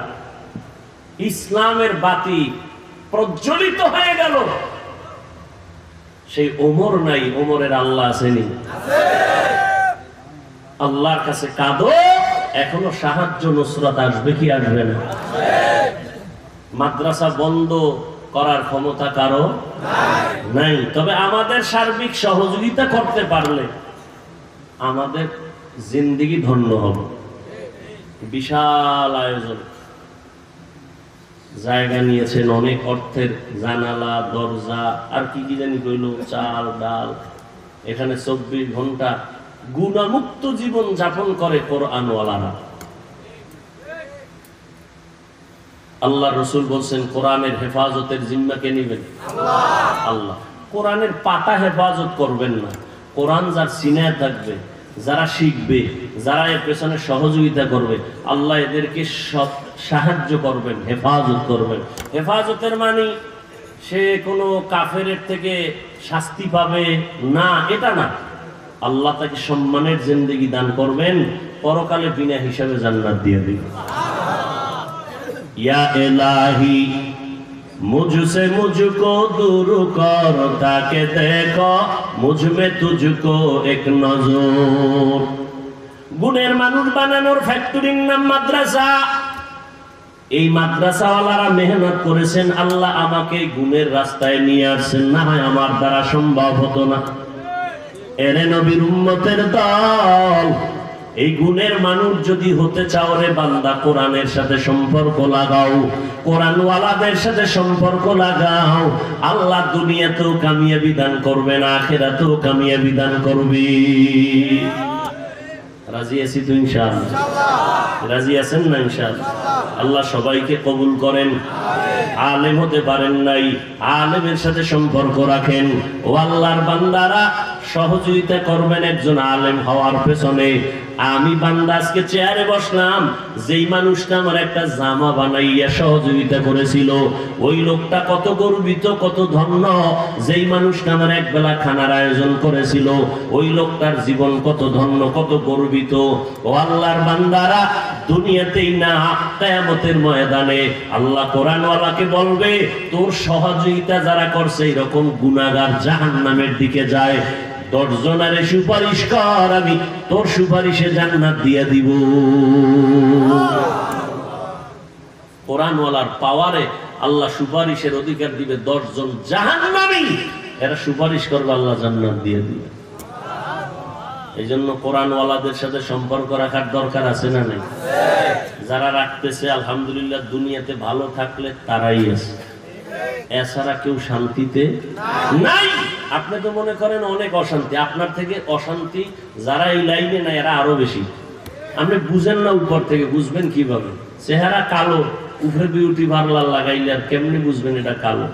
ইসলামের বাতি প্রজ্বলিত হয়ে গেল। সেই ওমর নাই, ওমরের আল্লাহ আসেনি। আল্লাহর কাছে কাঁদো, এখনো সাহায্য নুসরত আসবে কি আসবে না? মাদ্রাসা বন্ধ করার ক্ষমতা কারো নাই, তবে আমাদের সার্বিক সহযোগিতা করতে পারলে আমাদের জিন্দেগি ধন্য হবে। বিশাল আয়োজন, জায়গা নিয়েছেন, অনেক অর্থের, জানালা দরজা আর কি কি জানি কইল, চাল ডাল। এখানে 24 ঘন্টা গুণামুক্ত জীবন যাপন করে কোরআনওয়ালারা। আল্লাহ রসুল বলছেন কোরআনের হেফাজতের জিম্মা কে নিবেন? আল্লাহ। কোরআনের পাতা হেফাজত করবেন না, কোরআন যার সিনায় থাকবে, যারা শিখবে, যারা এর পেছনে সহযোগিতা করবে, আল্লাহ এদেরকে সাহায্য করবেন, হেফাজত করবেন। হেফাজতের মানে সে কোনো কাফের থেকে শাস্তি পাবে না, এটা না। আল্লাহ তাকে সম্মানের জিন্দেগি দান করবেন, পরকালে বিনা হিসাবে জান্নাত দিয়ে দিবেন। ইয়া ইলাহি मुझसे मुझको दूर कर ताके देखो मुझ में तुझको एक नजर। গুণের মানুষ বানানোর ফ্যাক্টরির নাম মাদ্রাসা। এই মাদ্রাসাওয়ালারা মেহনত করেছেন, আল্লাহ আমাকে গুণের রাস্তায় নিয়ে আসছেন, না হয় আমার দ্বারা সম্ভব হতো না। এরে নবীর উম্মতের দল, এই গুণের মানুষ যদি হতে চাও রে বান্দা, কোরআনের সাথে সম্পর্ক লাগাও, কোরআনওয়ালাদের সাথে সম্পর্ক লাগাও। আল্লাহ দুনিয়াতেও কামিয়াবি দান করবেন, আখিরাতেও কামিয়াবি দান করবে। রাজি আছি তো ইনশাআল্লাহ? রাজি আছেন না ইনশাআল্লাহ? আল্লাহ সবাইকে কবুল করেন। আলেম হতে পারেন নাই, আলেমের সাথে সম্পর্ক রাখেন। ও আল্লাহর বান্দারা, সহযোগিতা করবেন একজন আলেম হওয়ার পেছনে। আমি বান্দা আজকে চেয়ারে বসলাম, যেই মানুষটা আমার একটা জামা বানাইয়া সহযোগিতা করেছিল, ওই লোকটা কত গর্বিত, কত ধন্য। যেই মানুষটা আমার একবেলা খানার আয়োজন করেছিল, ওই লোকটার জীবন কত ধন্য, কত গর্বিত। ও আল্লাহর বান্দারা, দুনিয়াতেই না কিয়ামতের ময়দানে আল্লাহ কোরআনওয়ালাকে বলবে, তোর সহযোগিতা যারা করছে এরকম গুনাহগার জাহান্নামের দিকে যায়, 10 জনের সুপারিশ কর, আমি তোর সুপারিশে জান্নাত দিয়ে দিব। কোরআনওয়ালার পাওয়ারে আল্লাহ সুপারিশের অধিকার দিবে 10 জন জাহান্নামী, এরা সুপারিশ করবে, আল্লাহ জান্নাত দিয়ে দিবে। এই জন্য কোরআনওয়ালাদের সাথে সম্পর্ক রাখার দরকার আছে না নাই? যারা রাখতেছে আলহামদুলিল্লাহ, দুনিয়াতে ভালো থাকলে তারাই আছে, এছাড়া কেউ শান্তিতে নাই। আপনি তো মনে করেন অনেক অশান্তি, আপনার থেকে অশান্তি যারা এই লাইনে নাই এরা আরো বেশি। আপনি বুঝেন না, উপর থেকে বুঝবেন কিভাবে? চেহারা কালো, উপরে বিউটি পার্লার লাগাইলে আর কেমনি বুঝবেন এটা কালো?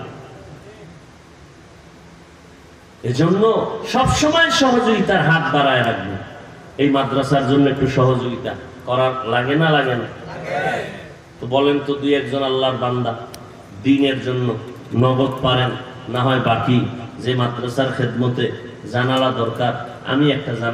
এজন্য সবসময় সহযোগিতার হাত বাড়ায় রাখবেন। এই মাদ্রাসার জন্য একটু সহযোগিতা করার লাগে না? লাগে না? তো বলেন তো, 2-1 জন আল্লাহর বান্দা দ্বীনের জন্য নগদ পারেন, না হয় বাকি যে মাদ্রাসার খেদমতে জানালা দরকার, আমি একটা জানালা